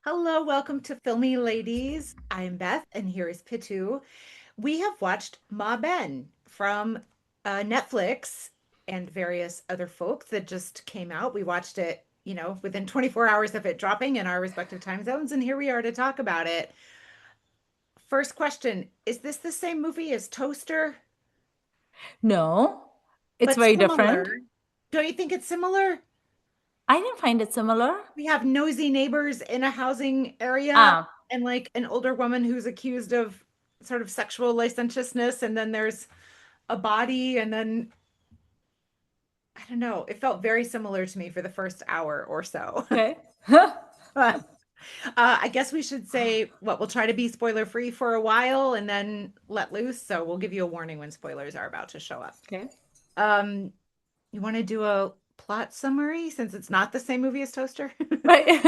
Hello, welcome to Filmi Ladies. I'm Beth, and here is Pitu. We have watched Ma Ben from Netflix and various other folks that just came out. We watched it, within 24 hours of it dropping in our respective time zones, and here we are to talk about it. First question, is this the same movie as Toaster, No, it's but very different. similar? Don't you think it's similar? I didn't find it similar. We have nosy neighbors in a housing area Ah, and like an older woman who's accused of sort of sexual licentiousness, and then there's a body, and then I don't know, it felt very similar to me for the first hour or so. okay. But I guess we should say what we'll try to be spoiler free for a while and then let loose. So we'll give you a warning when spoilers are about to show up. Okay. Um, you want to do a plot summary since it's not the same movie as Toaster? Right.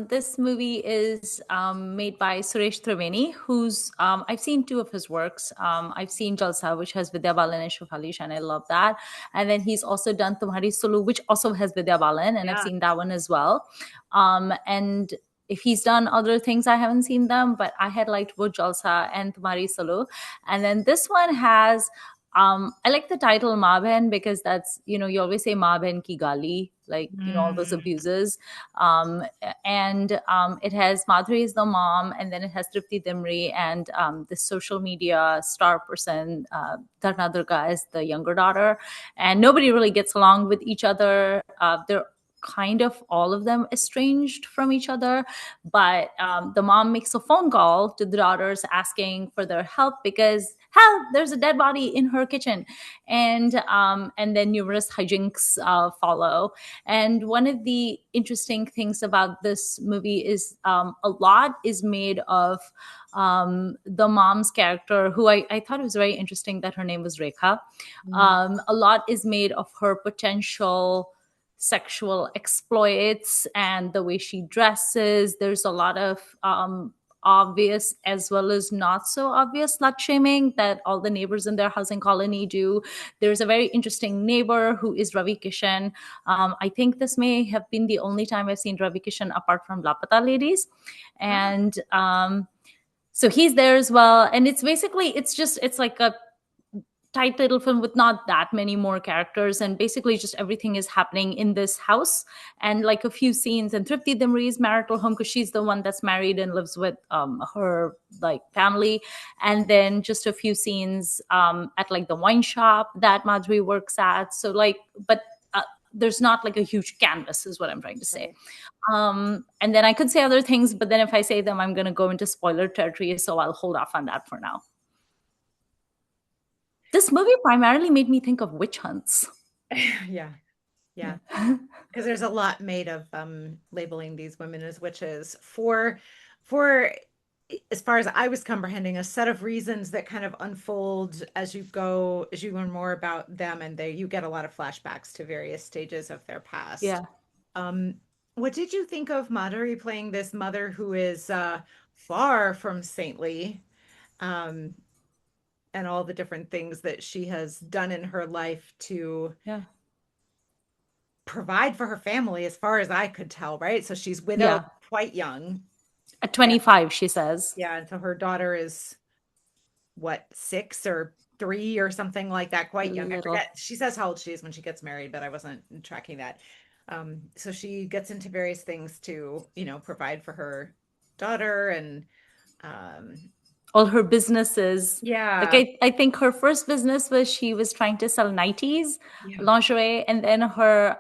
This movie is made by Suresh Triveni, who's I've seen two of his works. I've seen Jalsa, which has Vidya Balan and Shufalish, and I love that. And then he's also done Tumhari Sulu, which also has Vidya Balan, and I've Yeah. seen that one as well. And if he's done other things, I haven't seen them, but I had liked both Jalsa and Tumhari Sulu. And then this one has I like the title Maa Behen because that's, you always say Maa Behen ki gali, like, all those Mm. abuses. And it has Madhuri is the mom, and then it has Triptii Dimri and the social media star person, Dharna is the younger daughter. And nobody really gets along with each other. They're kind of all of them estranged from each other, but the mom makes a phone call to the daughters asking for their help because hell, there's a dead body in her kitchen. And then numerous hijinks follow. And one of the interesting things about this movie is a lot is made of the mom's character, who I thought it was very interesting that her name was Rekha. Mm. A lot is made of her potential sexual exploits and the way she dresses. There's a lot of obvious as well as not so obvious slut shaming that all the neighbors in their housing colony do. There's a very interesting neighbor who is Ravi Kishan. I think this may have been the only time I've seen Ravi Kishan apart from Lapata Ladies. Ah, And so he's there as well. And it's like a tight little film with not that many more characters, and basically just everything is happening in this house and like a few scenes. And Tripti Dimri's marital home, because she's the one that's married and lives with her like family, and then just a few scenes at like the wine shop that Madhuri works at. So like, but there's not like a huge canvas is what I'm trying to say. right. And then I could say other things, but then if I say them I'm going to go into spoiler territory, so I'll hold off on that for now. This movie primarily made me think of witch hunts. Yeah, yeah. Yeah. Because there's a lot made of labeling these women as witches for as far as I was comprehending, a set of reasons that kind of unfold as you go, as you learn more about them, and they you get a lot of flashbacks to various stages of their past. Yeah. Um, what did you think of Madhuri playing this mother who is far from saintly, um, and all the different things that she has done in her life to Yeah. provide for her family, as far as I could tell, right? So she's widowed Yeah. quite young. At And 25, she says. yeah, and so her daughter is what, 6 or 3 or something like that, quite young. I Little. forget. She says how old she is when she gets married, but I wasn't tracking that. So she gets into various things to, provide for her daughter and um All her businesses. Like yeah, I think her first business was she was trying to sell nighties, yeah. lingerie, and then her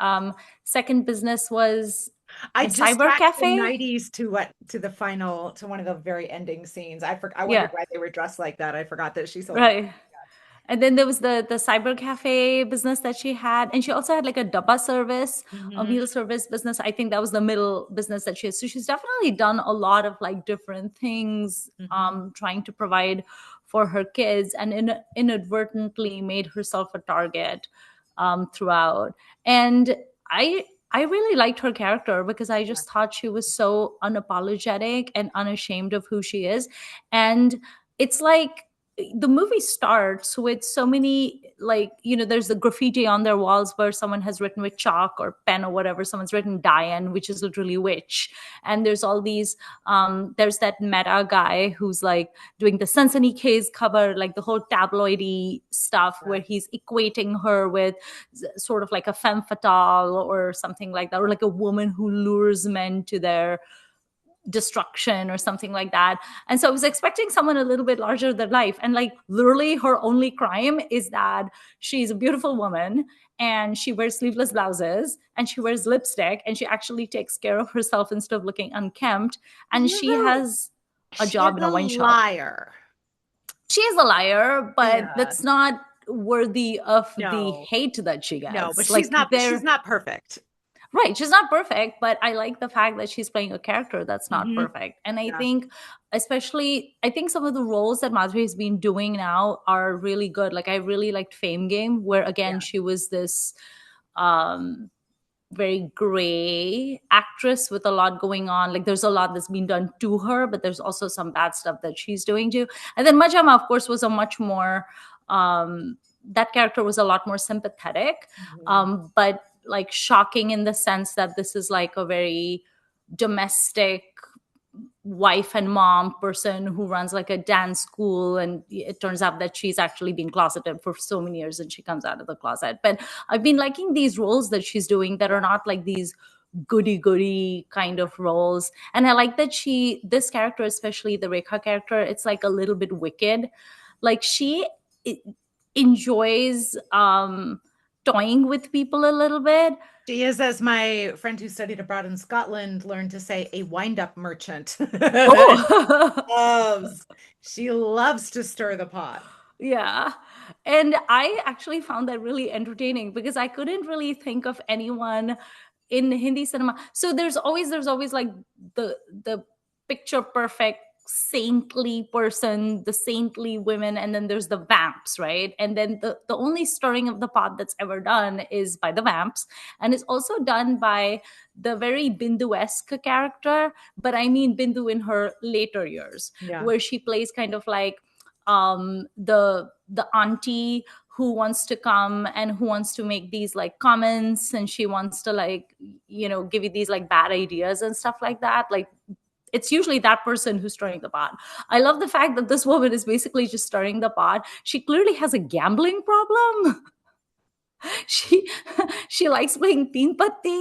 second business was I a just cyber tracked the cafe. 90s to what to the final to one of the very ending scenes. I wondered Yeah, why they were dressed like that. I forgot that she sold nights. right. And then there was the cyber cafe business that she had, and she also had like a dabba service, a Hmm. meal service business. I think that was the middle business that she has. So she's definitely done a lot of like different things, Hmm. trying to provide for her kids, and inadvertently made herself a target throughout. And I really liked her character because I Yeah. just thought she was so unapologetic and unashamed of who she is, and it's like the movie starts with so many, like, there's the graffiti on their walls where someone has written with chalk or pen or whatever, someone's written Diane, which is literally witch. And there's all these there's that meta guy who's like doing the Sensei case cover, like the whole tabloidy stuff, where he's equating her with sort of like a femme fatale or something like that, or like a woman who lures men to their destruction or something like that. And so I was expecting someone a little bit larger than life. And like literally her only crime is that she's a beautiful woman and she wears sleeveless blouses and she wears lipstick and she actually takes care of herself instead of looking unkempt. And She is she has a she is job in a a wine shop. liar. She is a liar, but Yeah. that's not worthy of the No. hate that she No, but gets. she's Like not she's they're not perfect. right, she's not perfect, but I like the fact that she's playing a character that's not Hmm. perfect. And I Yeah. think, especially, I think some of the roles that Madhuri has been doing now are really good. Like I really liked Fame Game, where again Yeah. she was this um very gray actress with a lot going on. Like there's a lot that's been done to her, but there's also some bad stuff that she's doing too. And then Majama, of course, was a much more that character was a lot more sympathetic, Mhm. but like shocking in the sense that this is like a very domestic wife and mom person who runs like a dance school, and it turns out that she's actually been closeted for so many years and she comes out of the closet. But I've been liking these roles that she's doing that are Yeah. not like these goody goody kind of roles. And I like that this character, especially the Rekha character, it's like a little bit wicked. Like she i- enjoys toying with people a little bit. She is, as my friend who studied abroad in Scotland learned to say, a wind-up merchant. Oh. Loves. She loves to stir the pot. Yeah. And I actually found that really entertaining because I couldn't really think of anyone in Hindi cinema. So there's always like the picture perfect saintly person, the saintly women, and then there's the vamps, right? And then the only stirring of the pot that's ever done is by the vamps. And it's also done by the very Bindu-esque character, but I mean Bindu in her later years, Yeah. where she plays kind of like the auntie who wants to come and who wants to make these like comments, and she wants to like give you these like bad ideas and stuff like that. Like it's usually that person who's stirring the pot. I love the fact that this woman is basically just stirring the pot. She clearly has a gambling problem. she she likes playing teen patti.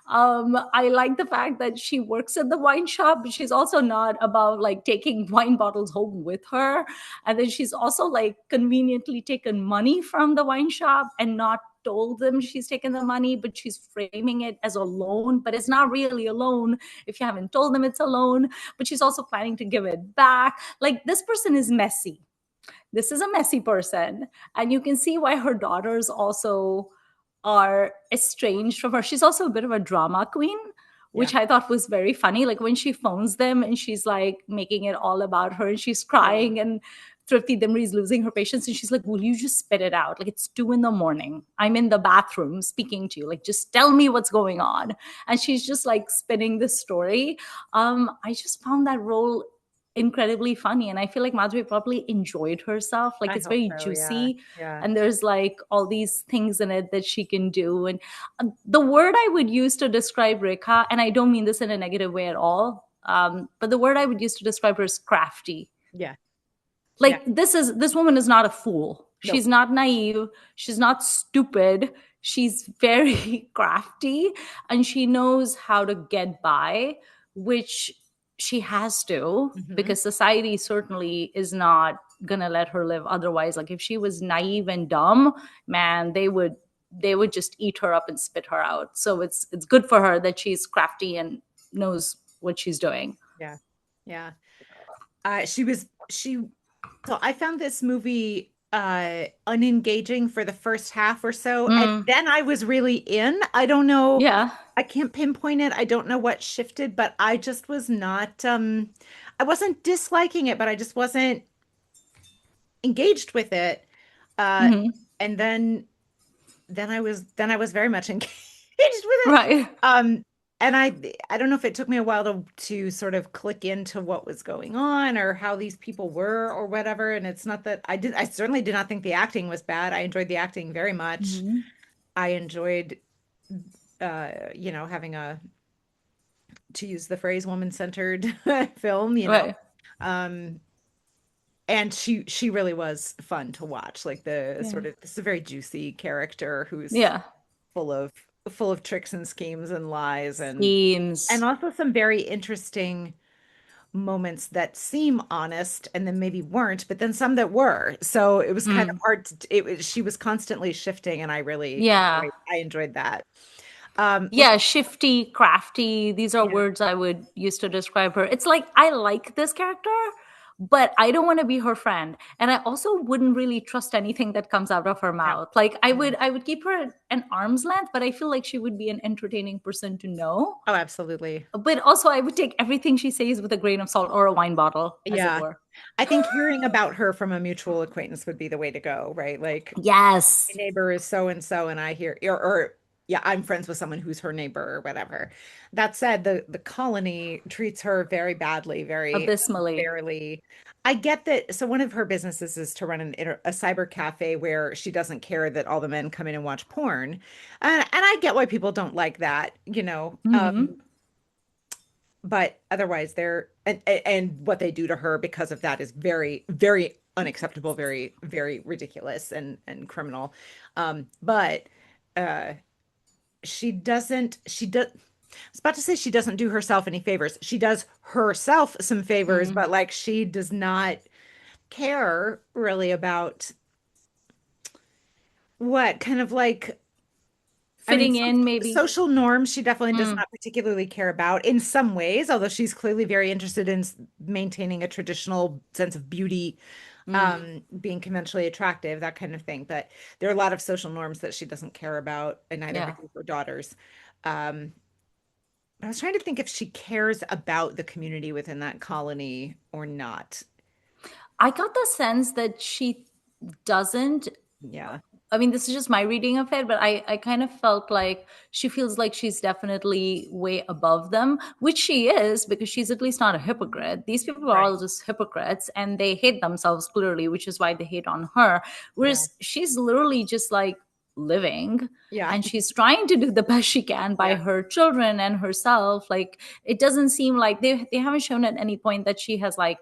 I like the fact that she works at the wine shop, but she's also not about like taking wine bottles home with her. And then she's also like conveniently taken money from the wine shop and not told them she's taken the money, but she's framing it as a loan, but it's not really a loan if you haven't told them it's a loan. But she's also planning to give it back. Like this person is messy. This is a messy person, and you can see why her daughters also are estranged from her. She's also a bit of a drama queen, Yeah. which I thought was very funny. Like when she phones them and she's like making it all about her and she's Yeah. crying, and Triptii Dimri is losing her patience and she's like, will you just spit it out? Like it's 2 a.m. I'm in the bathroom speaking to you. Like just tell me what's going on. And she's just like spinning this story. I just found that role incredibly funny, and I feel like Madhuri probably enjoyed herself. Like I it's hope very so. Yeah. juicy, Yeah. and there's like all these things in it that she can do. And the word I would use to describe Rekha, and I don't mean this in a negative way at all, but the word I would use to describe her is crafty. Yeah. Yeah. Like this woman is not a fool. No. She's not naive. She's not stupid. She's very crafty, and she knows how to get by, which she has to, Hmm. because society certainly is not gonna let her live otherwise. Like if she was naive and dumb, man, they would just eat her up and spit her out. So it's good for her that she's crafty and knows what she's doing. Yeah. Yeah. She so I found this movie unengaging for the first half or so, and Mm, then I was really in. I don't know, yeah. I can't pinpoint it. I don't know what shifted, but I just was not I wasn't disliking it, but I just wasn't engaged with it. Uh Mhm. and then I was very much engaged with it. Right. Um and I don't know if it took me a while to sort of click into what was going on or how these people were or whatever. And it's not that I certainly did not think the acting was bad. I enjoyed the acting very much. Mhm. I enjoyed having a, to use the phrase, woman-centered film. Right. Um, and she really was fun to watch. Like the Yeah. sort of, this is a very juicy character who's Yeah. full of full of tricks and schemes and lies and Schemes. also some very interesting moments that seem honest and then maybe weren't, but then some that were. So it was kind of Mm. hard to, it was, she was constantly shifting and Yeah. I enjoyed that. Let's Yeah, shifty, crafty. These are yeah. words I would use to describe her. It's like I like this character, but I don't want to be her friend. And I also wouldn't really trust anything that comes out of her No, mouth. Like I no. would I would keep her at an arm's length, but I feel like she would be an entertaining person to know. Oh, absolutely. But also I would take everything she says with a grain of salt or a wine bottle, as it Yeah. were. I think hearing about her from a mutual acquaintance would be the way to go, right? Like, my Yes. neighbor is so and so, and I hear, or yeah, I'm friends with someone who's her neighbor or whatever. That said, the colony treats her very badly, very Abysmally. unfairly. I get that. So one of her businesses is to run a cyber cafe where she doesn't care that all the men come in and watch porn, and I get why people don't like that. Hmm. But otherwise they're and what they do to her because of that is very, very unacceptable, very, very ridiculous and criminal. But uh she does I was about to say she doesn't do herself any favors. She does herself some favors, Mm. but like she does not care really about what kind of like, I mean, Fitting in, maybe. social norms she definitely does Mm. not particularly care about in some ways, although she's clearly very interested in maintaining a traditional sense of beauty, Mm. being conventionally attractive, that kind of thing. But there are a lot of social norms that she doesn't care about, and neither Yeah. do her daughters. Um, I was trying to think if she cares about the community within that colony or not. I got the sense that she doesn't. Yeah, I mean, this is just my reading of it, but I kind of felt like she feels like she's definitely way above them, which she is because she's at least not a hypocrite. These people are right. all just hypocrites and they hate themselves clearly, which is why they hate on her. Yeah, Whereas she's literally just like living yeah, and she's trying to do the best she can by yeah, her children and herself. Like it doesn't seem like they haven't shown at any point that she has like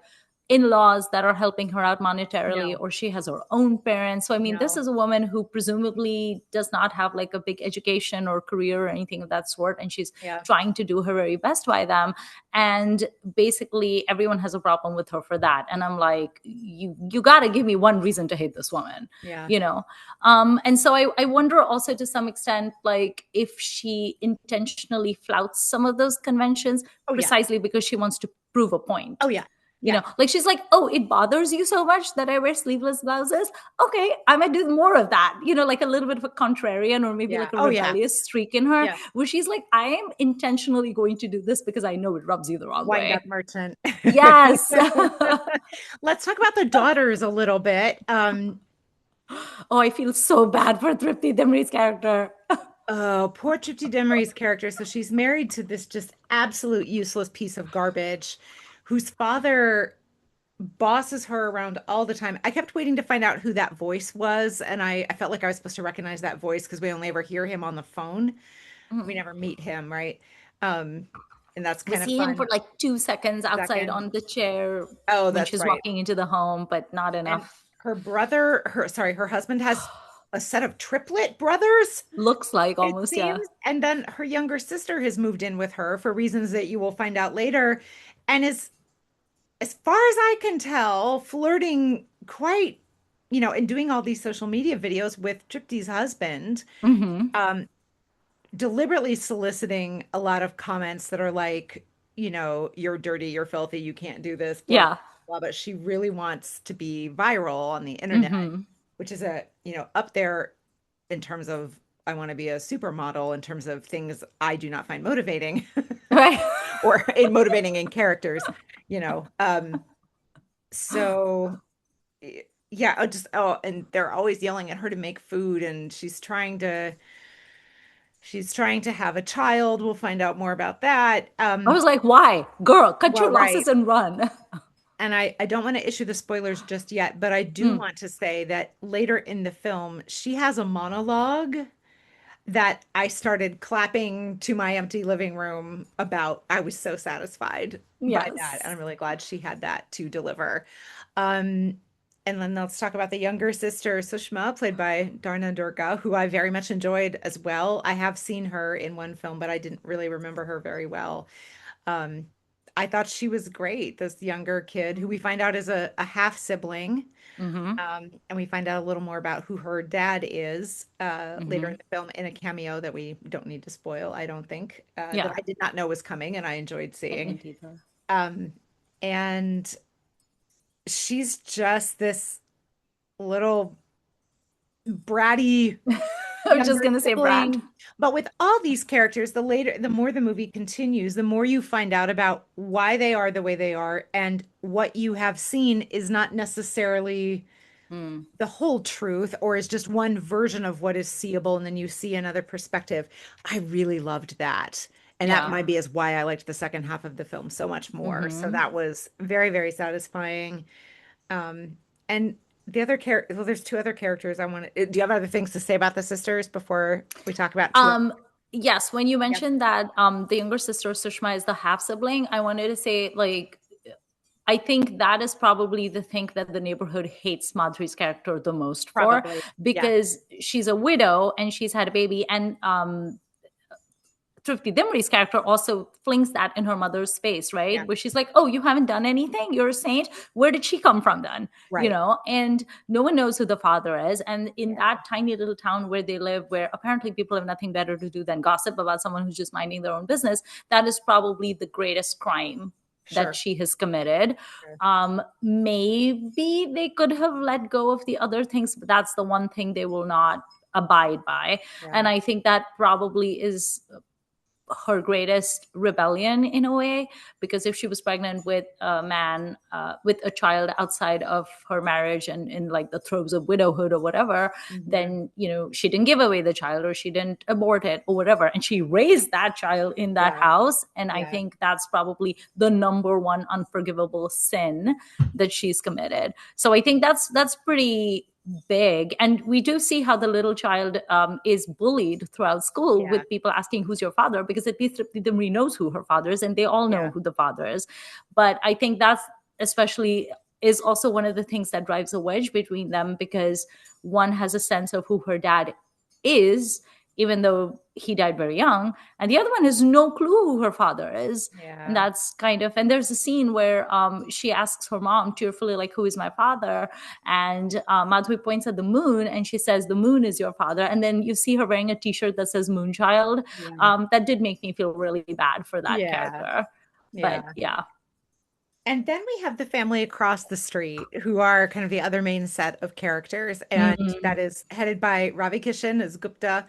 in-laws that are helping her out monetarily no, or she has her own parents. So I mean, this no, is a woman who presumably does not have like a big education or career or anything of that sort, and she's yeah, trying to do her very best by them, and basically everyone has a problem with her for that. And I'm like, you got to give me one reason to hate this woman, yeah. you know. And so I wonder also to some extent like if she intentionally flouts some of those conventions Oh yeah, precisely because she wants to prove a oh point. yeah, You yeah, know, like she's like, oh, it bothers you so much that I wear sleeveless blouses. Okay, I might do more of that. You know, like a little bit of a contrarian or maybe yeah. like a Oh yeah, rebellious streak in her, yeah. where she's like, I am intentionally going to do this because I know it rubs you the wrong Wind up way. merchant. Yes. Let's talk about the daughters a little bit. Oh, I feel so bad for Triptii Dimri's character. Oh, poor Tripti Dimri's character. So she's married to this just absolute useless piece of garbage whose father bosses her around all the time. I kept waiting to find out who that voice was, and I felt like I was supposed to recognize that voice because we only ever hear him on the phone. We Mhm. never meet him, right? Um, and that's We kind of see him for fun. like 2 seconds outside Second. on the chair Oh, when that's she's right. walking into the home, but not And enough. her brother, her husband has a set of triplet brothers, Looks like it almost, yeah. seems. And then her younger sister has moved in with her for reasons that you will find out later, and is, as far as I can tell, flirting quite, and doing all these social media videos with Tripti's husband, Hmm. um, deliberately soliciting a lot of comments that are like, you're dirty, you're filthy, you can't do this, blah, blah, Yeah. blah. But she really wants to be viral on the internet, Hmm. which is up there in terms of, I want to be a supermodel in terms of things I do not find motivating Right. or in motivating in characters, you know. So yeah, and they're always yelling at her to make food, and she's trying to She's trying to have a child. We'll find out more about that. I was like, why? Girl, cut Well, your right. losses and run. And I don't want to issue the spoilers just yet, but I do Mm, want to say that later in the film, she has a monologue that I started clapping to my empty living room about. I was so satisfied by that. And yes. I'm really glad she had that to deliver. Um, and then let's talk about the younger sister, Sushma, played by Dharna Durga, who I very much enjoyed as well. I have seen her in one film, but I didn't really remember her very well. Um, I thought she was great, this younger kid who we find out is a half sibling. Mm-hmm. And we find out a little more about who her dad is later Mm-hmm. in the film in a cameo that we don't need to spoil, I don't think, that Yeah. I did not know was coming and I enjoyed I seeing. didn't either. Um, and she's just this little bratty I was just younger gonna say brat. sibling. But with all these characters, the more the movie continues, the more you find out about why they are the way they are, and what you have seen is not necessarily Mm, the whole truth or is just one version of what is seeable, and then you see another perspective. I really loved that. And that yeah. might be is why I liked the second half of the film so much more. So Mm-hmm. that was very, very satisfying. And the other character, well, there's two other characters I want to. Do you have other things to say about the sisters before we talk about two? Um, yes, when you Yep. mentioned that the younger sister Sushma is the half sibling, I wanted to say like I think that is probably the thing that the neighborhood hates Madhuri's character the most for, Probably. Yeah. because she's a widow and she's had a baby, and Triptii Dimri's character also flings that in her mother's face, Yeah. right? Where she's like, "Oh, you haven't done anything. You're a saint. Where did she come from then?" You Right. know, and no one knows who the father is. And in Yeah. that tiny little town where they live, where apparently people have nothing better to do than gossip about someone who's just minding their own business, that is probably the greatest crime that Sure. she has committed. Sure. Maybe they could have let go of the other things, but that's the one thing they will not abide by. Yeah. And I think that probably is her greatest rebellion in a way, because if she was pregnant with a man, with a child outside of her marriage and in like the throes of widowhood or whatever, Hmm. then she didn't give away the child or she didn't abort it or whatever, and she raised that child in that Yeah. house. And I Yeah. think that's probably the number one unforgivable sin that she's committed. So I think that's pretty big. And we do see how the little child is bullied throughout school Yeah. with people asking who's your father, because at least Tripti Dimri knows who her father is and they all know Yeah. who the father is. But I think that's especially is also one of the things that drives a wedge between them, because one has a sense of who her dad is, even though he died very young, and the other one has no clue who her father is. And Yeah. that's kind of, and there's a scene where she asks her mom tearfully, like, who is my father? And Madhuri points at the moon and she says, the moon is your father. And then you see her wearing a t-shirt that says Moonchild. Yeah. That did make me feel really bad for that Yeah. character. But Yeah. yeah. And then we have the family across the street who are kind of the other main set of characters. And Mm, that is headed by Ravi Kishan as Gupta,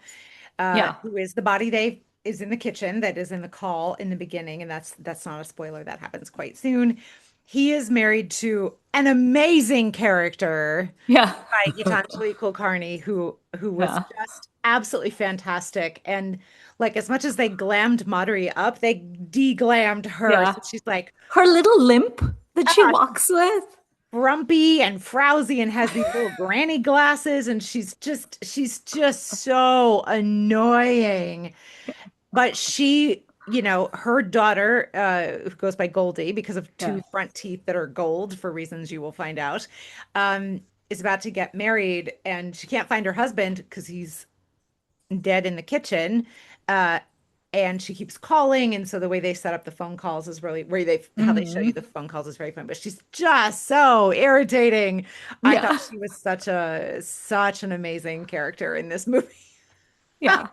yeah. who is the body they is in the kitchen that is in the call in the beginning. And that's not a spoiler. That happens quite soon. He is married to an amazing character Yeah. by Gitanjali Kulkarni, who was Yeah. just absolutely fantastic. And like as much as they glammed Madhuri up, they de-glammed her. Yeah. So she's like, Her little limp that she ah, walks with. frumpy and frowsy and has these little granny glasses, and she's just so annoying. But her daughter, who goes by Goldie because of Yeah. two front teeth that are gold for reasons you will find out, um, is about to get married, and she can't find her husband because he's dead in the kitchen. Uh, and she keeps calling, and so the way they set up the phone calls is really where they how they show you Hmm. the phone calls is very fun. But she's just so irritating. I thought Yeah. she was such an amazing character in this movie. Yeah.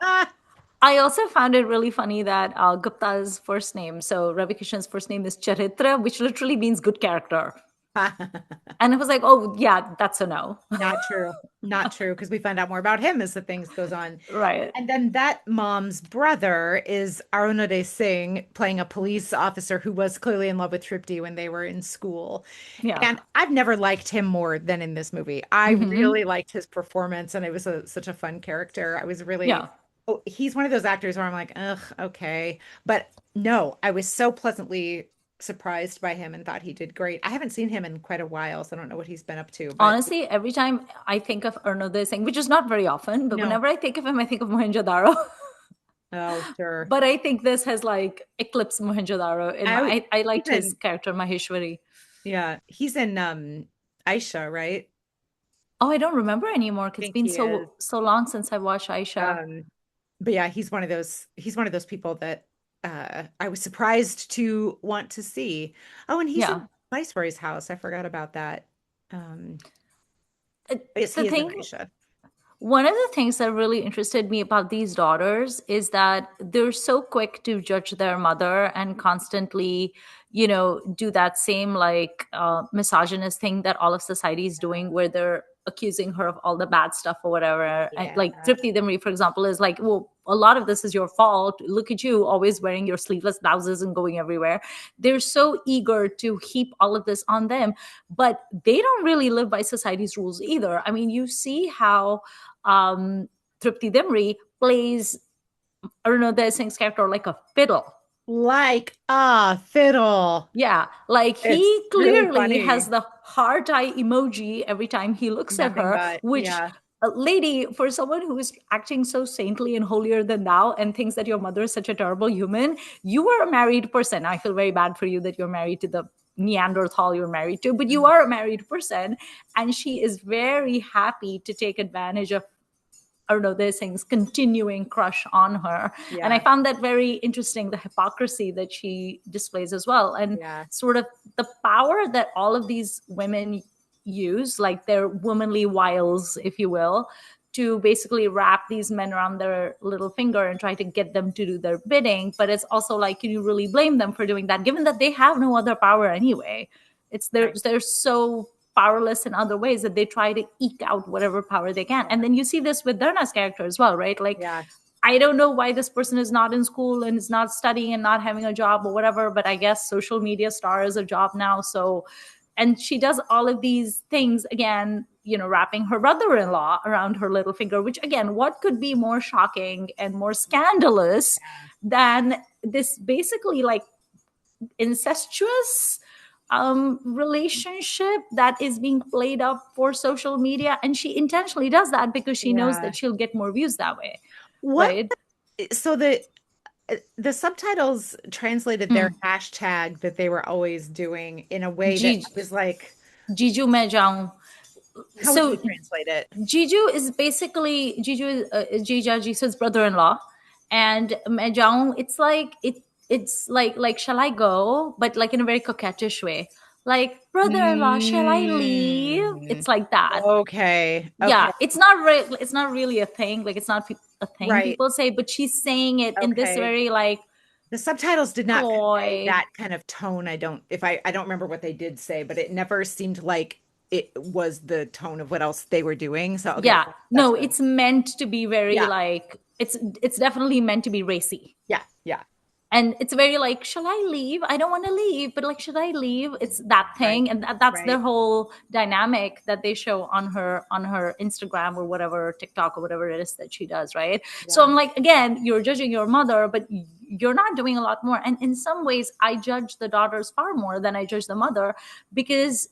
I also found it really funny that Gupta's first name, so Ravi Kishan's first name is Charitra, which literally means good character. And I was like, oh, yeah, that's a no. Not true. Not true, because we find out more about him as the things goes on. Right. And then that mom's brother is Arunodai Singh, playing a police officer who was clearly in love with Tripti when they were in school. Yeah. And I've never liked him more than in this movie. I Hmm. really liked his performance, and it was such a fun character. I was really Yeah. Oh, he's one of those actors where I'm like, ugh, okay. But no, I was so pleasantly surprised by him and thought he did great. I haven't seen him in quite a while, so I don't know what he's been up to, but Honestly, every time I think of Arnold Singh, which is not very often, but no. whenever I think of him, I think of Mohenjo-daro. Oh, sure. But I think this has like eclipsed Mohenjo-daro in I my, I he's liked his in character, Maheshwari. yeah, he's in Aisha, right? Oh, I don't remember anymore. 'Cause I it's think been he is. so long since I watched Aisha. Um, but yeah, he's one of those people that I was surprised to want to see. Oh, and he's Yeah. in Viceroy's house. I forgot about that. Um, Uh, yes, The he is in thing Aisha. One of the things that really interested me about these daughters is that they're so quick to judge their mother and constantly, do that same like misogynist thing that all of society is doing, where they're accusing her of all the bad stuff or whatever. And Yeah. like Triptii Dimri, for example, is like, well, a lot of this is your fault. Look at you always wearing your sleeveless blouses and going everywhere. They're so eager to heap all of this on them, but they don't really live by society's rules either. I mean, you see how um, Tripti Dimri plays Arunodaya Singh's character like a fiddle. Like a fiddle. Yeah, like It's he really clearly has funny. the heart eye emoji every time he looks at Nothing her, but, which yeah. a lady, for someone who is acting so saintly and holier than thou and thinks that your mother is such a terrible human, you are a married person. I feel very bad for you that you're married to the Neanderthal you're married to, but you are a married person. And she is very happy to take advantage of, I don't know, this thing's continuing crush on her. And I Yeah. found that very interesting, the hypocrisy that she displays as well. And Yeah. sort of the power that all of these women use, like their womanly wiles, if you will, to basically wrap these men around their little finger and try to get them to do their bidding. But it's also like, can you really blame them for doing that, given that they have no other power anyway? It's Right. they're so powerless in other ways that they try to eke out whatever power they can. Yeah. And then you see this with Dharna's character as well, right? Like, Yeah. I don't know why this person is not in school and is not studying and not having a job or whatever, but I guess social media star is a job now. So, and she does all of these things again, wrapping her brother-in-law around her little finger, which again, what could be more shocking and more scandalous than this basically like incestuous relationship that is being played up for social media? And she intentionally does that because she knows Yeah. that she'll get more views that way, What right? so the subtitles translated their Hmm. hashtag that they were always doing in a way that Ji- was like, Jiju Mejang. how would you So translate it? Jiju is Jija Jisu's brother-in-law, and Mejang. It's like shall I go, but like in a very coquettish way, like brother-in-law, shall I leave? Mm, It's like that. okay. Okay. Yeah, it's not really a thing, like it's not a thing Right. people say, but she's saying it in this Okay. very like The subtitles did not convey coy. that kind of tone. I don't remember what they did say, but it never seemed like it was the tone of what else they were doing. So okay, Yeah, that's no, what it's meant to be very yeah. like it's definitely meant to be racy. Yeah. Yeah. And it's very like, shall I leave? I don't want to leave, but like, should I leave? It's that Right. thing. And that's their Right. whole dynamic that they show on her Instagram or whatever, TikTok or whatever it is that she does, right? So Yeah. I'm like, again, you're judging your mother, but you're not doing a lot more. And in some ways I judge the daughters far more than I judge the mother, because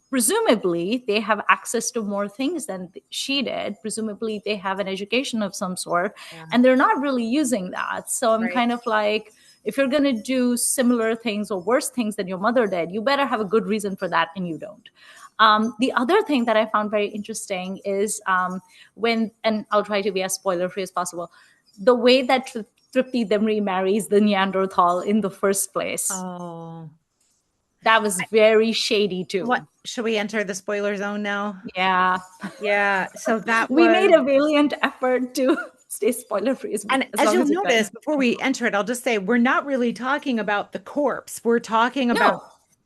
presumably they have access to more things than she did. Presumably they have an education of some sort, Yeah. and they're not really using that. So I'm Right. kind of like, if you're going to do similar things or worse things than your mother did, you better have a good reason for that, and you don't. The other thing that I found very interesting is and I'll try to be as spoiler free as possible, the way that Tripti Demri marries the Neanderthal in the first place. Oh. That was very shady What too. should we enter the spoiler zone now? Yeah. Yeah. So that We was made a valiant effort to stay spoiler free and as as long you'll as we notice, could. before we enter it, I'll just say we're not really talking about the corpse. We're talking about No,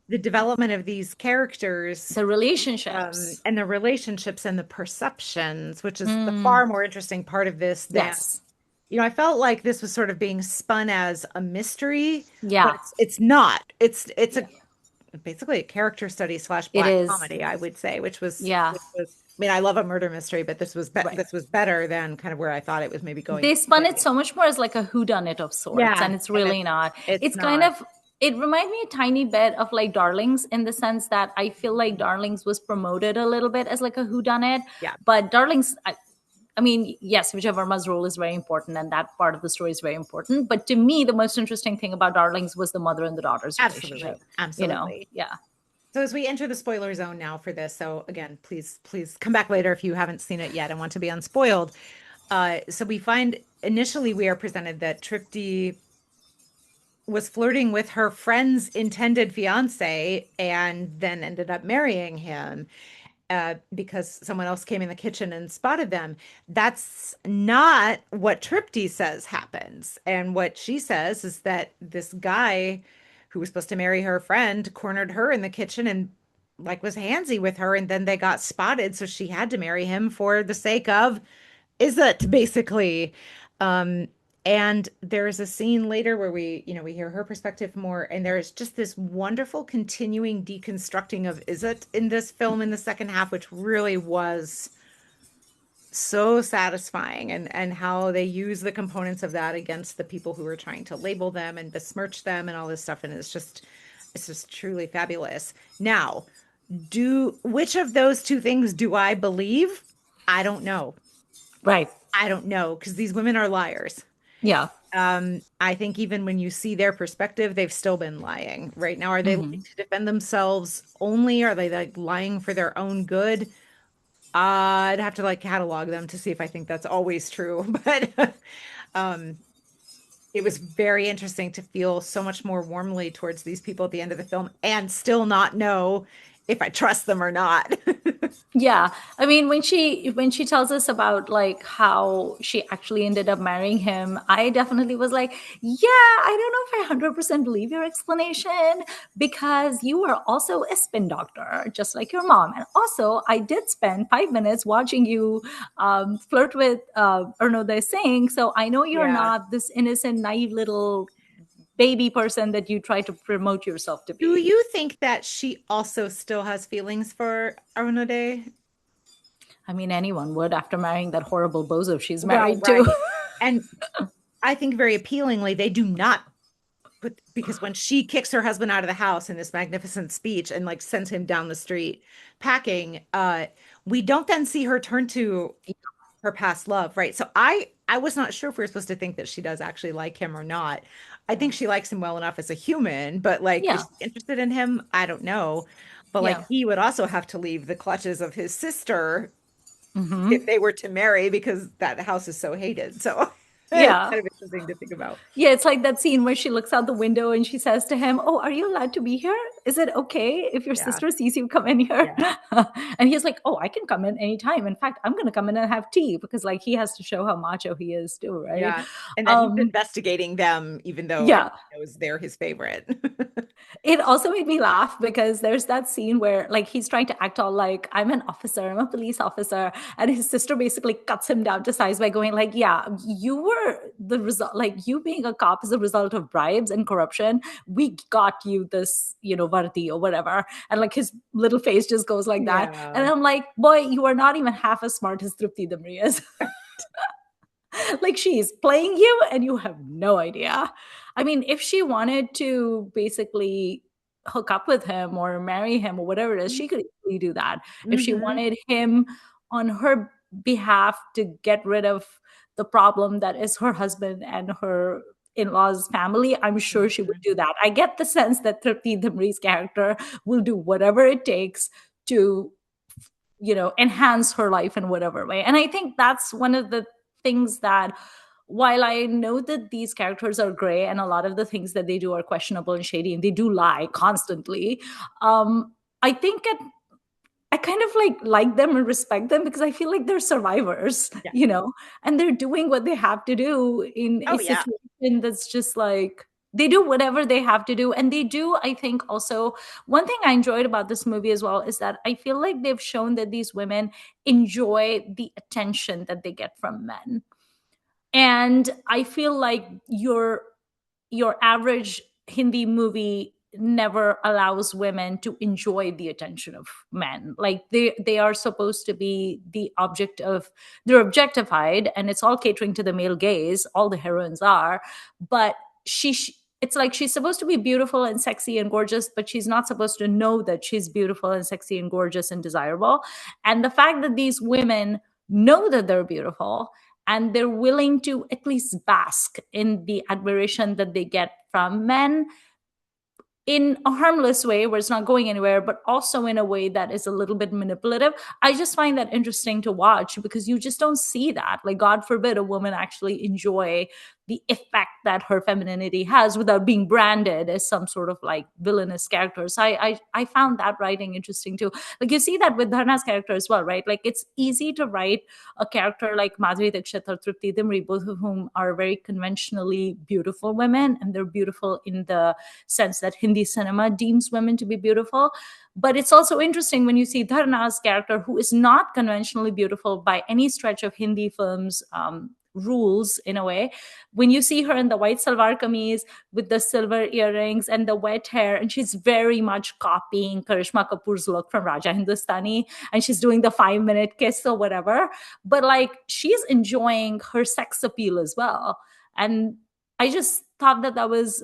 the development of these characters the relationships. and the relationships and the perceptions, which is the Mm, far more interesting part of this than, yes. I felt like this was sort of being spun as a mystery, but Yeah. it's not. It's a basically a character study slash It black is. comedy, I would say, Yeah. which was, I mean, I love a murder mystery, but Right. this was better than kind of where I thought it was maybe going They at the spun it beginning. so much more as like a whodunit of sorts, Yeah, and it's and really not. it's It's kind not. of, it reminded me a tiny bit of like Darlings, in the sense that I feel like Darlings was promoted a little bit as like a whodunit, Yeah, but Darlings, I mean, yes, Vijay Verma's role is very important, and that part of the story is very important. But to me, the most interesting thing about Darlings was the mother and the daughter's absolutely, relationship. absolutely. Yeah. So as we enter the spoiler zone now for this, so again, please come back later if you haven't seen it yet and want to be unspoiled. So we find initially we are presented that Tripti was flirting with her friend's intended fiance and then ended up marrying him because someone else came in the kitchen and spotted them. That's not what Tripti says happens. And what she says is that this guy who was supposed to marry her friend cornered her in the kitchen and like was handsy with her, and then they got spotted, so she had to marry him for the sake of is it basically. Um, and there's a scene later where we hear her perspective more, and there's just this wonderful continuing deconstructing of is it in this film in the second half, which really was so satisfying, and how they use the components of that against the people who are trying to label them and besmirch them and all this stuff. And it's just truly fabulous. Now, do which of those two things do I believe? I don't know. Right. I don't know because these women are liars. Yeah. I think even when you see their perspective, they've still been lying. Right now, are they lying Hmm. to defend themselves only? Are they like lying for their own good? I'd have to like catalog them to see if I think that's always true. But um, it was very interesting to feel so much more warmly towards these people at the end of the film and still not know if I trust them or not. Yeah, I mean, when she tells us about like how she actually ended up marrying him, I definitely was like, yeah, I don't know if I 100% believe your explanation, because you were also a spin doctor just like your mom, and also I did spend 5 minutes watching you flirt with Arnold Singh, so I know you're Yeah. not this innocent naive little baby person that you try to promote yourself to Do be. you think that she also still has feelings for Arunode? I mean, anyone would after marrying that horrible bozo she's Well, married to. right. And I think very appealingly, they do not put because when she kicks her husband out of the house in this magnificent speech and like sends him down the street packing, we don't then see her turn to her past love, right? So I was not sure if we were supposed to think that she does actually like him or not. I think she likes him well enough as a human, but like, is Yeah. she interested in him? I don't know. But like, Yeah. he would also have to leave the clutches of his sister if Hmm. they were to marry because that house is so hated. So it's Yeah. kind of interesting to think about. Yeah, it's like that scene where she looks out the window and she says to him, "Oh, are you allowed to be here? Is it okay if your Yeah. sister sees you come in here?" Yeah. And he's like, "Oh, I can come in anytime. In fact, I'm going to come in and have tea," because like he has to show how macho he is too, right? Yeah. And that he's Um, investigating them, even though everyone yeah. knows they're his favorite. It also made me laugh because there's that scene where like he's trying to act all like I'm an officer, I'm a police officer, and his sister basically cuts him down to size by going like, "Yeah, you were the result. Like you being a cop is a result of bribes and corruption. We got you this, varti or whatever." And like his little face just goes like that, and Yeah. I'm like, "Boy, you are not even half as smart as Tripti Damri is." Like she's playing you and you have no idea. I mean, if she wanted to basically hook up with him or marry him or whatever it is, she could easily do that. If she Hmm. wanted him on her behalf to get rid of the problem that is her husband and her in-laws family, I'm sure she would do that. I get the sense that Tripti Damri's character will do whatever it takes to enhance her life in whatever way. And I think that's one of the things that, while I know that these characters are gray and a lot of the things that they do are questionable and shady and they do lie constantly, I think I kind of like them and respect them because I feel like they're survivors, Yeah. and they're doing what they have to do in a Oh, yeah. situation that's just like they do whatever they have to do. And they do, I think, also one thing I enjoyed about this movie as well is that I feel like they've shown that these women enjoy the attention that they get from men. And I feel like your average Hindi movie never allows women to enjoy the attention of men. Like they are supposed to be the object of, they're objectified, and it's all catering to the male gaze, all the heroines are. But it's like she's supposed to be beautiful and sexy and gorgeous, but she's not supposed to know that she's beautiful and sexy and gorgeous and desirable. And the fact that these women know that they're beautiful, and they're willing to at least bask in the admiration that they get from men in a harmless way where it's not going anywhere, but also in a way that is a little bit manipulative. I just find that interesting to watch, because you just don't see that. Like, God forbid a woman actually enjoy the effect that her femininity has without being branded as some sort of like villainous character. So I found that writing interesting too. Like, you see that with Dharna's character as well, right? Like, it's easy to write a character like Madhuri Dixit or Triptii Dimri, both of whom are very conventionally beautiful women, and they're beautiful in the sense that Hindi cinema deems women to be beautiful. But it's also interesting when you see Dharna's character, who is not conventionally beautiful by any stretch of Hindi films rules, in a way. When you see her in the white salwar kameez with the silver earrings and the wet hair, and she's very much copying Karishma Kapoor's look from Raja Hindustani, and she's doing the 5-minute kiss or whatever, but like, she's enjoying her sex appeal as well. And I just thought that that was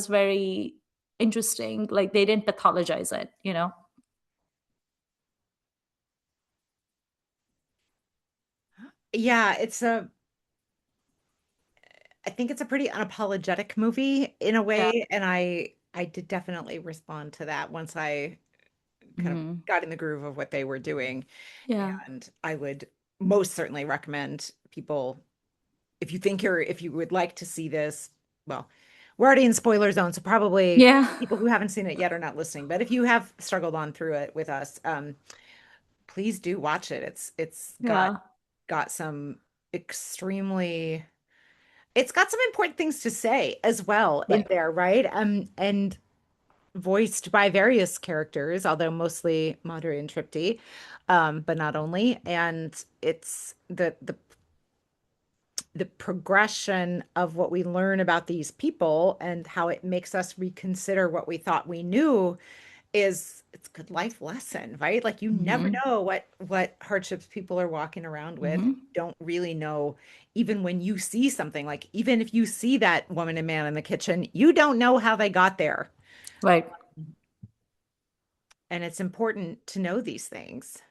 very interesting. Like, they didn't pathologize it, you know? Yeah, I think it's a pretty unapologetic movie in a Yeah. way, and I did definitely respond to that once I kind of Mhm. got in the groove of what they were doing. Yeah. And I would most certainly recommend people, if you would like to see this, well, we're already in spoiler zone, so probably Yeah. people who haven't seen it yet are not listening. But if you have struggled on through it with us, please do watch it. It's Yeah. got some extremely it's got some important things to say as well in Right. there, right? And voiced by various characters, although mostly Madhuri and Tripti, but not only. And it's the progression of what we learn about these people and how it makes us reconsider what we thought we knew is it's a good life lesson, right? Like, you never Mhm. know what hardships people are walking around with. Mhm. You don't really know, even when you see something, like even if you see that woman and man in the kitchen, you don't know how they got there. Right. And it's important to know these things.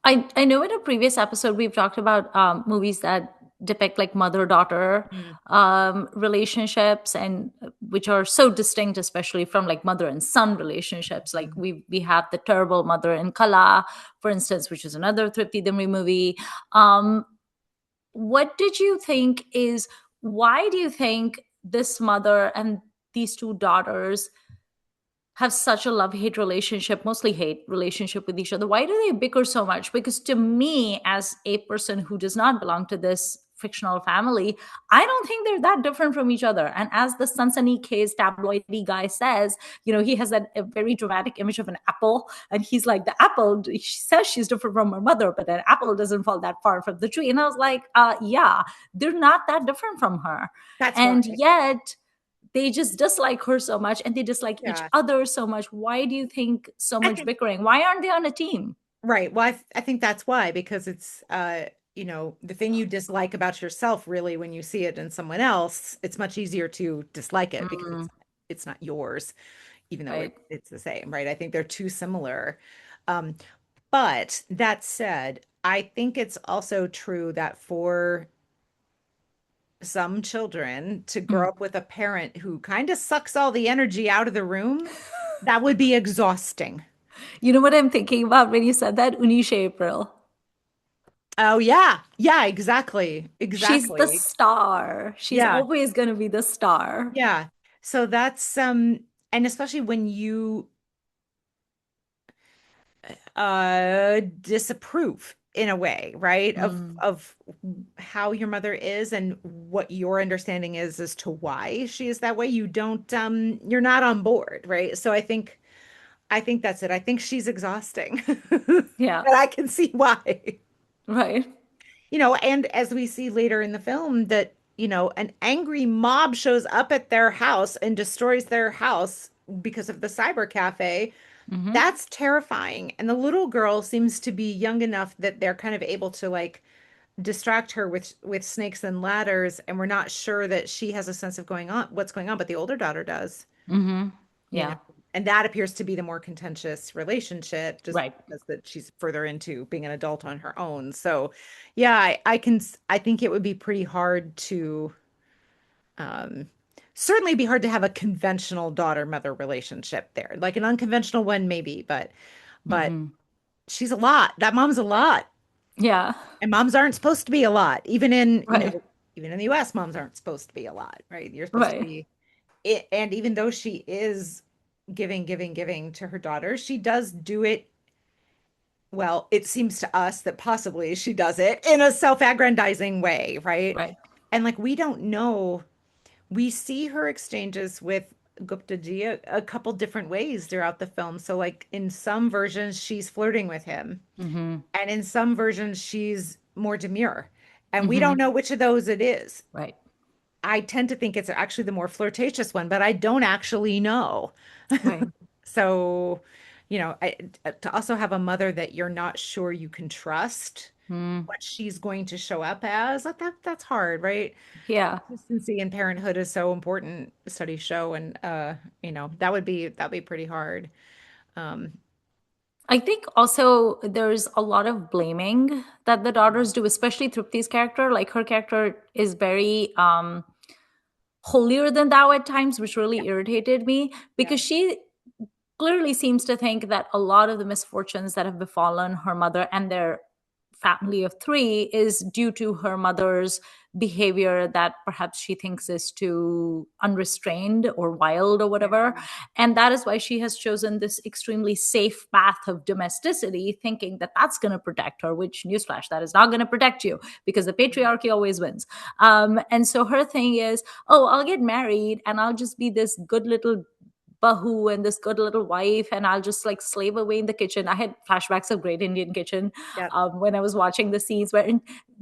I know in a previous episode we've talked about movies that depict like mother-daughter Mm. relationships, and which are so distinct, especially from like mother and son relationships. Like, we have the terrible mother in Kala, for instance, which is another Tripti Dimri movie. Um, what did you think is Why do you think this mother and these two daughters have such a love-hate relationship, mostly hate relationship with each other? Why do they bicker so much? Because to me, as a person who does not belong to this fictional family, I don't think they're that different from each other. And as the Sansani case tabloidy guy says, he has a very dramatic image of an apple, and he's like, the apple, she says she's different from her mother, but an apple doesn't fall that far from the tree. And I was like, yeah, they're not that different from her. That's why. And yet they just dislike her so much, and they dislike each Yeah. other so much. Why do you think so I much think bickering? Why aren't they on a team? right. Well, I think that's why, because it's the thing you dislike about yourself, really, when you see it in someone else, it's much easier to dislike it because Mm, it's not yours, even though right. it's the same, right? I think they're too similar. Um, but that said, I think it's also true that for some children to grow Mm. up with a parent who kind of sucks all the energy out of the room, that would be exhausting. You know what I'm thinking about when you said that? Unisha April. Oh yeah. Yeah, exactly. She's the Exactly. star. She's Yeah. always going to be the star. Yeah. So that's and especially when you disapprove in a way, right? Mm, Of how your mother is and what your understanding is as to why she is that way. You don't you're not on board, right? So I think that's it. I think she's exhausting. yeah. But I can see why. Right. And as we see later in the film, that an angry mob shows up at their house and destroys their house because of the cyber cafe. Hmm. That's terrifying. And the little girl seems to be young enough that they're kind of able to like distract her with snakes and ladders, and we're not sure that she has a sense of going on what's going on, but the older daughter does, Hmm. you know. Yeah. And that appears to be the more contentious relationship just Right. because that she's further into being an adult on her own. So, yeah, I think it would be pretty hard to um certainly be hard to have a conventional daughter-mother relationship there. Like an unconventional one maybe, but Hmm. she's a lot. That mom's a lot. Yeah. And moms aren't supposed to be a lot. Even in, Right. even in the US, moms aren't supposed to be a lot, right? You're supposed to Right. be it, and even though she is giving, giving, giving to her daughter, she does do it. Well, it seems to us that possibly she does it in a self-aggrandizing way, right? Right. And like we don't know, we see her exchanges with Gupta ji a couple different ways throughout the film. So like in some versions, she's flirting with him. Hmm. And in some versions, she's more demure. And we don't Hmm. know which of those it is. Right. I tend to think it's actually the more flirtatious one, but I don't actually know. Right. So, to also have a mother that you're not sure you can trust Mm. what she's going to show up as, like that's hard, right? Yeah. Consistency in parenthood is so important, studies show, and that'd be pretty hard. Um, I think also there's a lot of blaming that the daughters do, especially Tripti's character. Like her character is very holier than thou at times, which yeah, really irritated me yeah. because she clearly seems to think that a lot of the misfortunes that have befallen her mother and their family of three is due to her mother's behavior that perhaps she thinks is too unrestrained or wild or whatever. Yeah. And that is why she has chosen this extremely safe path of domesticity, thinking that that's going to protect her, which, newsflash, that is not going to protect you because the patriarchy always wins. And so her thing is, oh, I'll get married and I'll just be this good little bahu and this good little wife, and I'll just like slave away in the kitchen. I had flashbacks of Great Indian Kitchen Yeah. when I was watching the scenes where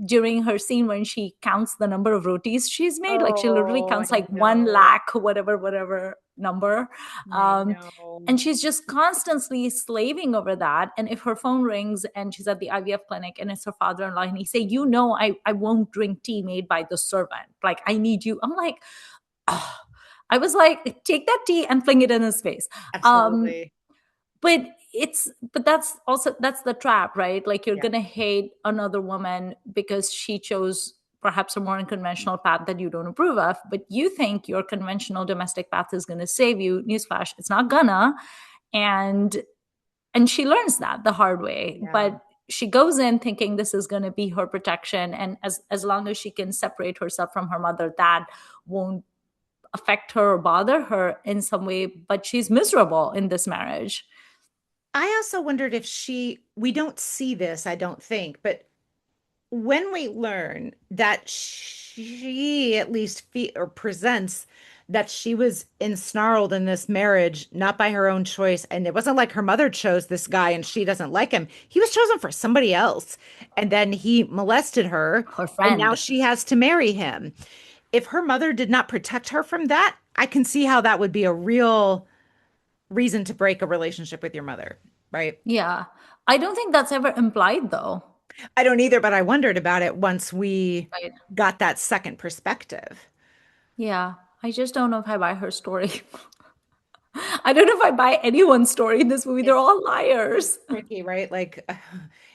during her scene when she counts the number of rotis she's made, like she literally Oh, I counts like 1 know. lakh whatever number. I um, know. and she's just constantly slaving over that. And if her phone rings and she's at the IVF clinic and it's her father-in-law and he say, I won't drink tea made by the servant, like I need you. I'm like, oh. I was like, take that tea and fling it in his face. Um, Absolutely. but that's the trap, right? Like you're Yeah. gonna hate another woman because she chose perhaps a more unconventional path that you don't approve of, but you think your conventional domestic path is gonna save you. Newsflash, it's not gonna. And she learns that the hard way. Yeah. But she goes in thinking this is going to be her protection, and as long as she can separate herself from her mother, that won't affect her or bother her in some way, but she's miserable in this marriage. I also wondered if we don't see this, I don't think, but when we learn that she at least or presents that she was ensnarled in this marriage, not by her own choice, and it wasn't like her mother chose this guy and she doesn't like him. He was chosen for somebody else, and then he molested her, Her and now friend. she has to marry him. If her mother did not protect her from that, I can see how that would be a real reason to break a relationship with your mother, right? Yeah. I don't think that's ever implied though. I don't either, but I wondered about it once we Right. got that second perspective. Yeah. I just don't know if I buy her story. I don't know if I buy anyone's story in this movie. They're It's all it's liars. tricky, right? Like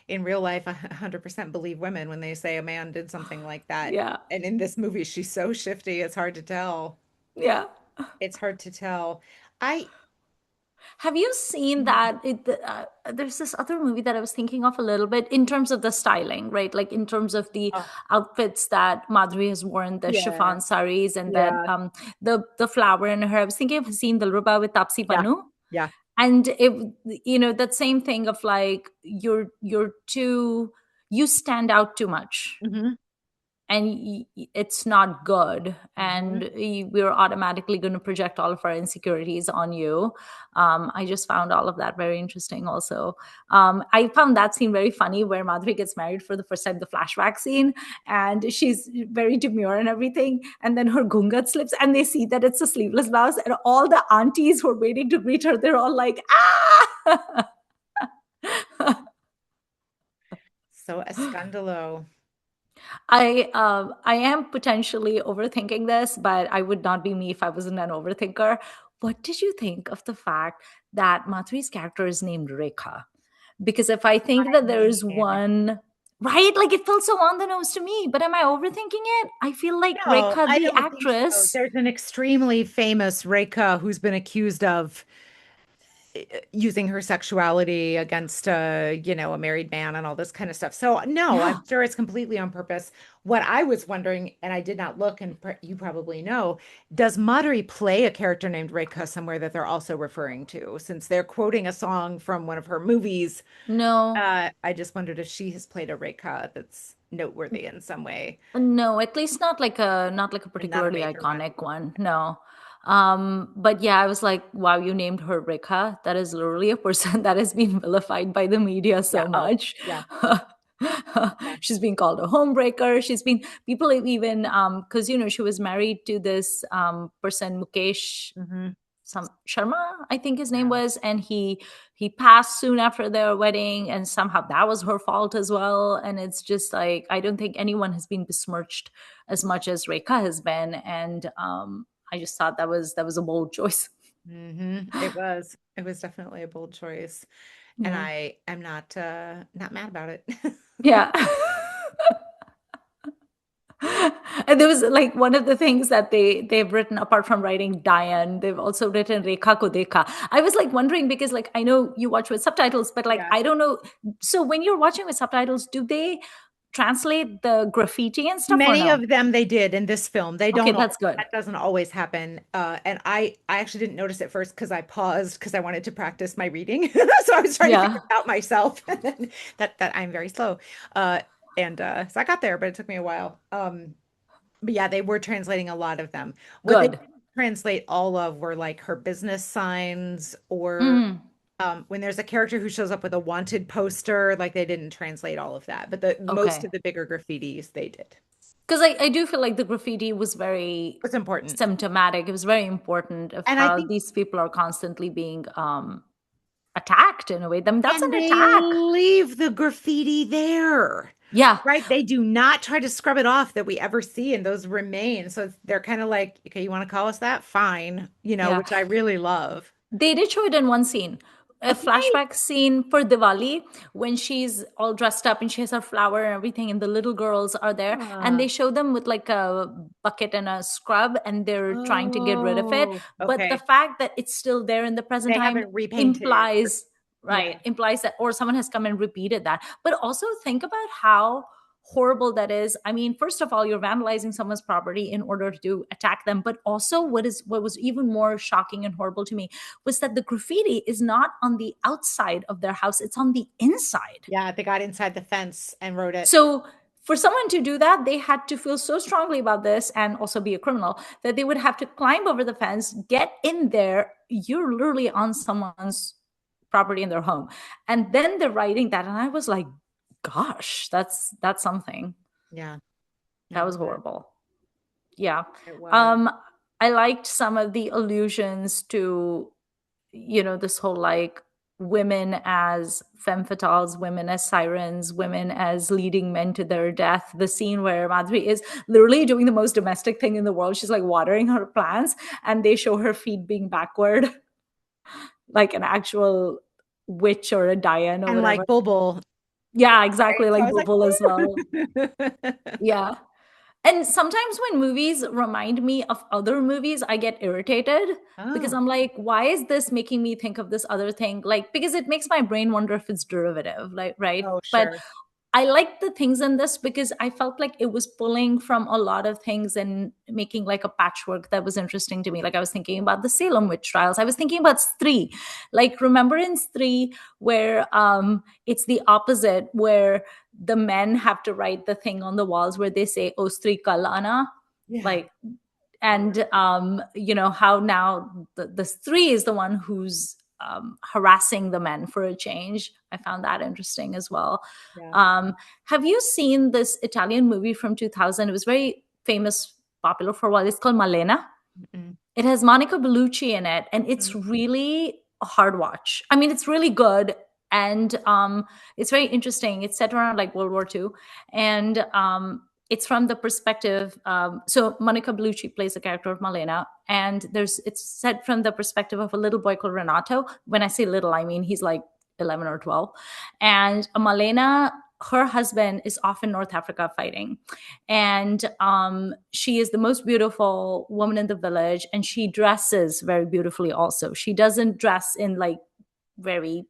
in real life, 100% believe women when they say a man did something like that. Yeah. And in this movie, she's so shifty, it's hard to tell. Yeah. It's hard to tell. I, Have you seen that? There's this other movie that I was thinking of a little bit in terms of the styling, right? Like in terms of the oh, outfits that Madhuri has worn, the yeah, chiffon saris, and that yeah, the flower in her. I was thinking of seeing Dilruba with Tapsi yeah, Pannu, yeah. and that same thing of like you're too, you stand out too much. Hmm. and it's not good, Hmm. and we're automatically going to project all of our insecurities on you. I just found all of that very interesting also. I found that scene very funny where Madhuri gets married for the first time, the flashback scene, and she's very demure and everything, and then her gungat slips and they see that it's a sleeveless blouse, and all the aunties who are waiting to greet her, they're all like, ah. So a scandalo. I am potentially overthinking this, but I would not be me if I wasn't an overthinker. What did you think of the fact that Madhuri's character is named Rekha? Because if I think I that there is mean, one, right, like it felt so on the nose to me, but am I overthinking it? I feel like no, Rekha, I the don't think so. actress, There's an extremely famous Reika who's been accused of using her sexuality against a married man and all this kind of stuff. So no, I'm yeah, sure it's completely on purpose. What I was wondering, and I did not look, and you probably know, does Madhuri play a character named Rekha somewhere that they're also referring to? Since they're quoting a song from one of her movies, no, I just wondered if she has played a Rekha that's noteworthy in some way, no, at least not like a and not a particularly major one. iconic one. No. But yeah, I was like, wow, you named her Rekha. That is literally a person that has been vilified by the media Yeah. so Oh, much. yeah. Oh, yeah. She's been called a homebreaker. She's been people have even because she was married to this person Mukesh Hmm. some Sharma, I think his name Yeah. was, and he passed soon after their wedding, and somehow that was her fault as well. And it's just like I don't think anyone has been besmirched as much as Rekha has been, and I just thought that was a bold choice. It was. It was definitely a bold choice. And Yeah, I am not mad about it. yeah. And there was like one of the things that they've written apart from writing Diane, they've also written Rekha ko dekha. I was like wondering because like I know you watch with subtitles, but like Yeah. I don't know. So when you're watching with subtitles, do they translate the graffiti and stuff or Many no? of them they did in this film. They Okay, don't that's all, good. that doesn't always happen. And I actually didn't notice it first because I paused because I wanted to practice my reading. So I was trying to figure Yeah, it out myself. And then that I'm very slow. And so I got there, but it took me a while. But yeah, they were translating a lot of them. What they good. didn't translate all of were like her business signs or Mm, when there's a character who shows up with a wanted poster, like they didn't translate all of that, but the most okay. of the bigger graffitis they did. Because I do feel like the graffiti was very It's important. symptomatic. It was very important of And I how think these people are constantly being attacked in a way. I mean, that's and an they attack. leave the graffiti there. Yeah, Right? They do not try to scrub it off that we ever see, and those remain. So they're kind of like, okay, you want to call us that? Fine, yeah. which I really love. They did show it in one scene, a Oh, did they? flashback scene for Diwali when she's all dressed up and she has her flower and everything, and the little girls are there, and they show them with like a bucket and a scrub, and they're trying to get rid of it. Oh, But the okay. fact that it's still there in the present They time haven't repainted. implies, Yeah. right, implies that, or someone has come and repeated that. But also think about how horrible that is. I mean, first of all, you're vandalizing someone's property in order to attack them, but also what was even more shocking and horrible to me was that the graffiti is not on the outside of their house, it's on the inside. Yeah, they got inside the fence and wrote it. So for someone to do that, they had to feel so strongly about this and also be a criminal that they would have to climb over the fence, get in there. You're literally on someone's property in their home. And then they're writing that. And I was like, gosh, that's something. Yeah, That it was was. horrible. Yeah. It was. Um, I liked some of the allusions to, this whole like women as femme fatales, women as sirens, women as leading men to their death. The scene where Madhuri is literally doing the most domestic thing in the world. She's like watering her plants and they show her feet being backward, like an actual witch or a Diane or And whatever. like Bulbul, Yeah, right? exactly. So Like I was like, Bulbul as well. woo! Yeah. And sometimes when movies remind me of other movies, I get irritated because Oh, I'm like, why is this making me think of this other thing? Like, because it makes my brain wonder if it's derivative, like, right? oh, But sure. I liked the things in this because I felt like it was pulling from a lot of things and making like a patchwork that was interesting to me. Like I was thinking about the Salem witch trials. I was thinking about Stree. Like remember in Stree where it's the opposite, where the men have to write the thing on the walls where they say "O Stree Kalana," Yeah. like, and you know how now the Stree is the one who's harassing the men for a change. I found that interesting as well. Yeah. um, have you seen this Italian movie from 2000? It was very famous, popular for a while. It's called Malena. Mm-mm. It has Monica Bellucci in it, and it's Mm. really a hard watch. I mean, it's really good, and it's very interesting. It's set around like World War II, and it's from the perspective. So Monica Bellucci plays the character of Malena, and it's set from the perspective of a little boy called Renato. When I say little, I mean he's like 11 or 12, and Malena. Her husband is off in North Africa fighting, and she is the most beautiful woman in the village, and she dresses very beautifully also. She doesn't dress in like very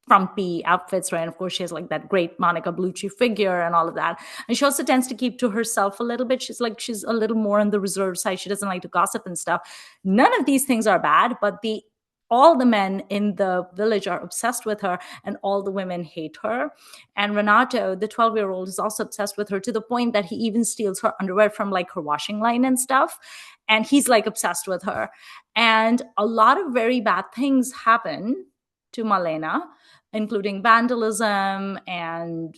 frumpy outfits, right? And of course she has like that great Monica Bellucci figure and all of that, and she also tends to keep to herself a little bit. She's a little more on the reserved side. She doesn't like to gossip and stuff. None of these things are bad, but the all the men in the village are obsessed with her, and all the women hate her. And Renato, the 12-year-old, is also obsessed with her to the point that he even steals her underwear from like her washing line and stuff. And he's like obsessed with her. And a lot of very bad things happen to Malena, including vandalism and,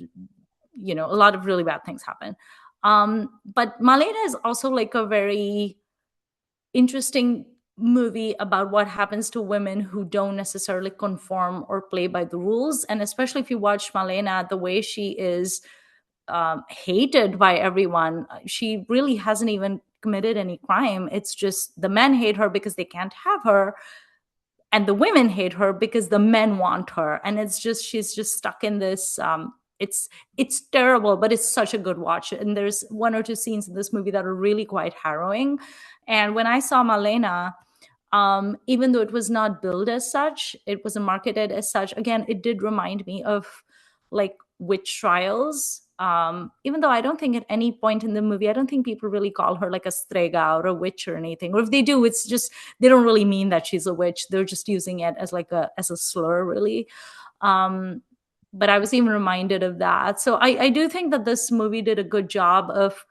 you know, a lot of really bad things happen. But Malena is also like a very interesting movie about what happens to women who don't necessarily conform or play by the rules. And especially if you watch Malena, the way she is hated by everyone, she really hasn't even committed any crime. It's just the men hate her because they can't have her, and the women hate her because the men want her. And it's just, she's just stuck in this it's terrible, but it's such a good watch. And there's one or two scenes in this movie that are really quite harrowing. And when I saw Malena, even though it was not billed as such, it wasn't marketed as such. Again, it did remind me of like witch trials. Even though I don't think at any point in the movie, I don't think people really call her like a strega or a witch or anything. Or if they do, it's just they don't really mean that she's a witch. They're just using it as like a slur, really. Um, but I was even reminded of that. So I do think that this movie did a good job of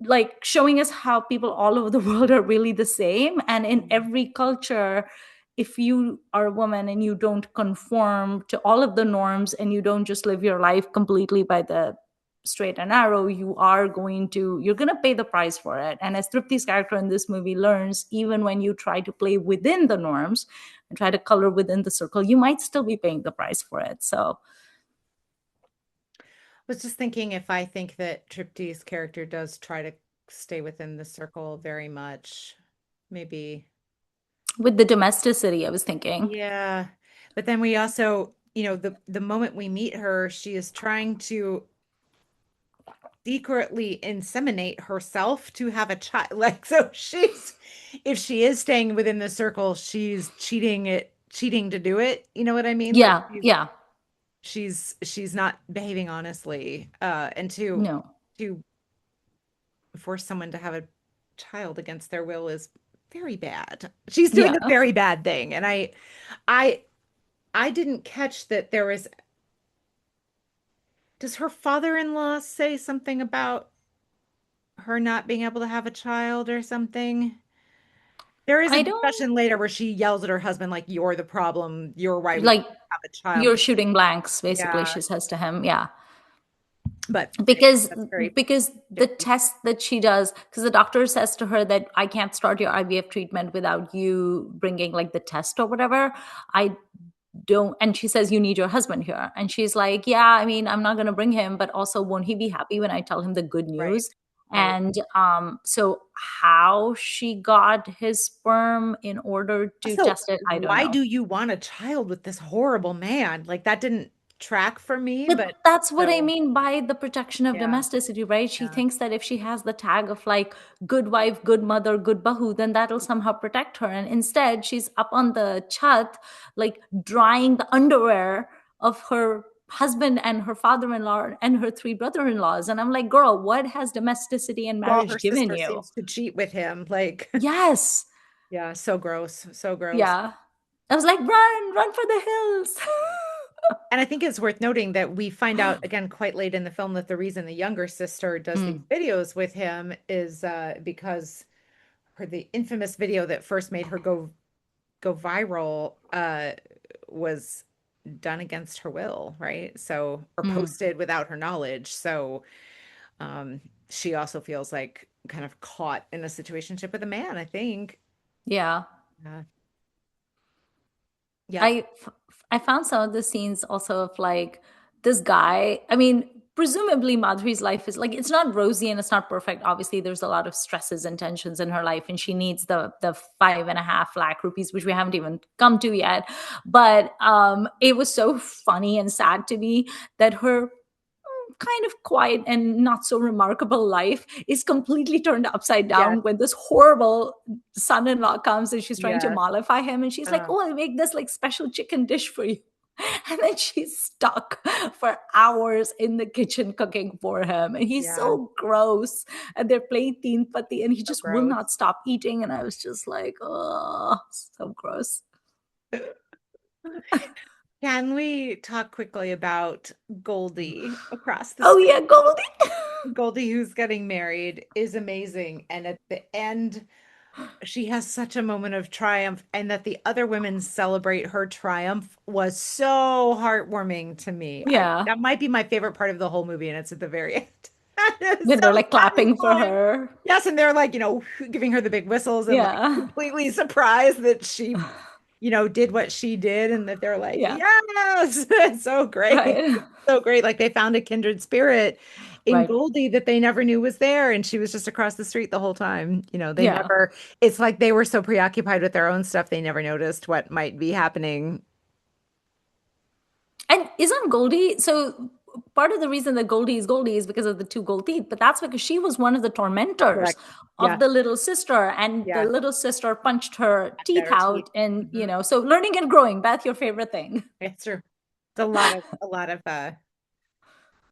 like showing us how people all over the world are really the same, and in every culture, if you are a woman and you don't conform to all of the norms and you don't just live your life completely by the straight and narrow, you're going to pay the price for it. And as Tripti's character in this movie learns, even when you try to play within the norms and try to color within the circle, you might still be paying the price for it. So Was just thinking if I think that Tripty's character does try to stay within the circle very much, maybe. with the domesticity, I was thinking. Yeah. But then we also, the moment we meet her, she is trying to secretly inseminate herself to have a child. Like, so if she is staying within the circle, she's cheating to do it. You know what I mean? Like Yeah, yeah. she's not behaving honestly. And No. to force someone to have a child against their will is very bad. She's doing a Yeah. very bad thing. And I I didn't catch that there was, does her father-in-law say something about her not being able to have a child or something? There is a I don't discussion later where she yells at her husband, like, you're the problem. You're why we can't like have a child. you're shooting blanks, basically, Yeah. she says to him. Yeah. But anyway, Because that's very the iffy. test that she does, because the doctor says to her that I can't start your IVF treatment without you bringing like the test or whatever. I don't, and she says you need your husband here, and she's like, yeah, I mean, I'm not going to bring him, but also won't he be happy when I tell him the good Right. news? Right. And so how she got his sperm in order to So test it, I don't why know. do you want a child with this horrible man? Like that didn't track for me, But but that's what I so mean by the protection of yeah, domesticity, right? She yeah. thinks that if she has the tag of like good wife, good mother, good bahu, then that'll somehow protect her. And instead, she's up on the chat, like drying the underwear of her husband and her father-in-law and her three brother-in-laws. And I'm like, girl, what has domesticity and While her marriage given sister you? seems to cheat with him. Like, Yes. yeah, so gross. So gross. Yeah. I was like, run for the hills. And I think it's worth noting that we find out again quite late in the film that the reason the younger sister does these Mm, videos with him is because the infamous video that first made her go viral was done against her will, right? So, or mm, posted without her knowledge. So, um, she also feels like kind of caught in a situationship with a man, I think. yeah. Uh, yep. I f- I found some of the scenes also of like this guy. I mean, presumably Madhuri's life is like it's not rosy and it's not perfect. Obviously, there's a lot of stresses and tensions in her life, and she needs the 5.5 lakh rupees, which we haven't even come to yet. But it was so funny and sad to me that her kind of quiet and not so remarkable life is completely turned upside Yes. down when this horrible son-in-law comes and she's trying to Yes. mollify him and she's like, Uh, oh, I'll make this like special chicken dish for you. And then she's stuck for hours in the kitchen cooking for him. And he's yeah. so gross. And they're playing teen patti and he So just will gross. not stop eating. And I was just like, oh, so gross. Can we talk quickly about Goldie across the Oh street? yeah, Goldie. Goldie, who's getting married, is amazing. And at the end, she has such a moment of triumph, and that the other women celebrate her triumph was so heartwarming to me. Yeah. That might be my favorite part of the whole movie, and it's at the very end. It's Then so they're like clapping for satisfying. her. Yes, and they're like, giving her the big whistles and like Yeah. completely surprised that she, did what she did, and that they're like, Yeah. yes, it's so great. Right. So great. Like they found a kindred spirit in Right. Goldie that they never knew was there, and she was just across the street the whole time. They Yeah. never, it's like they were so preoccupied with their own stuff, they never noticed what might be happening. And isn't Goldie so part of the reason that Goldie is because of the two gold teeth, but that's because she was one of the tormentors Correct. of Yes. the little sister, and the Yes. little sister punched her At teeth her teeth. out. And, Mhm. so learning and growing, Beth, your favorite thing. It's true. It's a lot of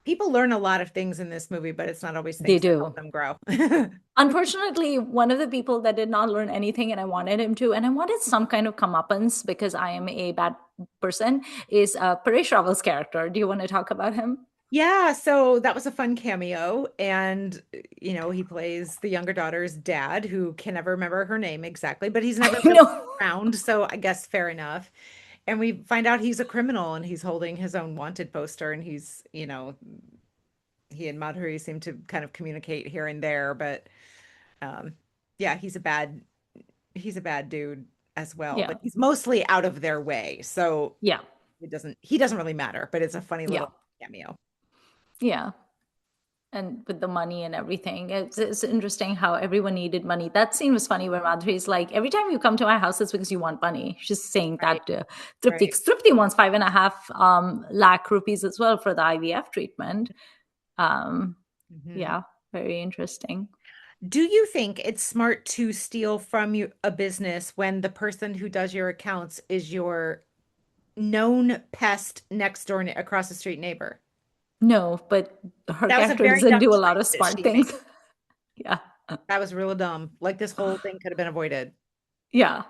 people learn a lot of things in this movie, but it's not always They things that help do. them grow. Unfortunately, one of the people that did not learn anything, and I wanted him to, and I wanted some kind of comeuppance because I am a bad person, is Paresh Rawal's character. Do you want to talk about him? Yeah, so that was a fun cameo. And, he plays the younger daughter's dad, who can never remember her name exactly, but he's never I really know. around. So I guess fair enough. And we find out he's a criminal and he's holding his own wanted poster. And he and Madhuri seem to kind of communicate here and there. But um, yeah, he's a bad dude as well, Yeah. but he's mostly out of their way. So Yeah. he doesn't really matter, but it's a funny Yeah. little cameo. Yeah. And with the money and everything, it's interesting how everyone needed money. That scene was funny where Madhuri's like, every time you come to my house, it's because you want money. She's saying Right, that to Triptii. right. 'Cause Triptii wants 5.5 lakh rupees as well for the IVF treatment. Um, Mhm. yeah, very interesting. Do you think it's smart to steal from a business when the person who does your accounts is your known pest next door, across the street neighbor? No, but her That was a character very doesn't dumb do a lot choice of that smart she made. things. Yeah. That was real dumb. Like this whole thing could have been avoided. Yeah.